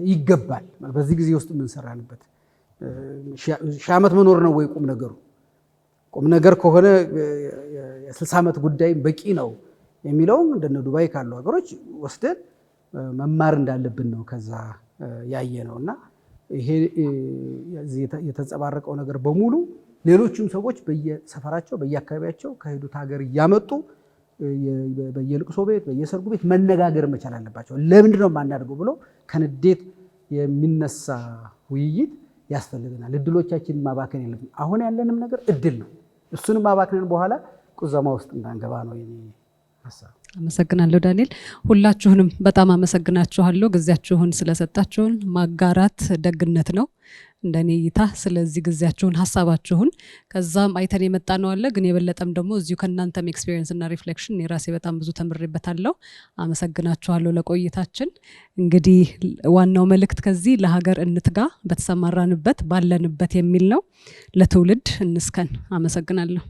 ይገባል። በዚህ ጊዜ ውስጥ የምንሰራንበት 1000 ዓመት መኖር ነው ወይ ቁም ነገሩ? ቁም ነገር ከሆነ የ60 ዓመት ጉዳይ በቂ ነው የሚለውም እንደነ ዱባይ ካሉ ሀገሮች ወስደን መማር እንዳለብን ነው ከዛ ያየ ነው እና ይሄ የተንጸባረቀው ነገር በሙሉ ሌሎችም ሰዎች በየሰፈራቸው በየአካባቢያቸው ከሄዱት ሀገር እያመጡ በየልቅሶ ቤት በየሰርጉ ቤት መነጋገር መቻል አለባቸው። ለምንድን ነው የማናደርገው ብሎ ከንዴት የሚነሳ ውይይት ያስፈልገናል። እድሎቻችንን ማባከን የለብን። አሁን ያለንም ነገር እድል ነው። እሱንም ማባከንን በኋላ ቁዘማ ውስጥ እንዳንገባ ነው የኔ ሀሳብ። አመሰግናለሁ ዳንኤል። ሁላችሁንም በጣም አመሰግናችኋለሁ። ጊዜያችሁን ስለሰጣችሁን ማጋራት ደግነት ነው እንደኔ እይታ። ስለዚህ ጊዜያችሁን፣ ሀሳባችሁን ከዛም አይተን የመጣ ነው አለ፣ ግን የበለጠም ደግሞ እዚሁ ከእናንተም ኤክስፒሪየንስ እና ሪፍሌክሽን የራሴ በጣም ብዙ ተምሬበታለሁ። አመሰግናችኋለሁ ለቆይታችን። እንግዲህ ዋናው መልእክት ከዚህ ለሀገር እንትጋ፣ በተሰማራንበት ባለንበት የሚል ነው። ለትውልድ እንስከን። አመሰግናለሁ።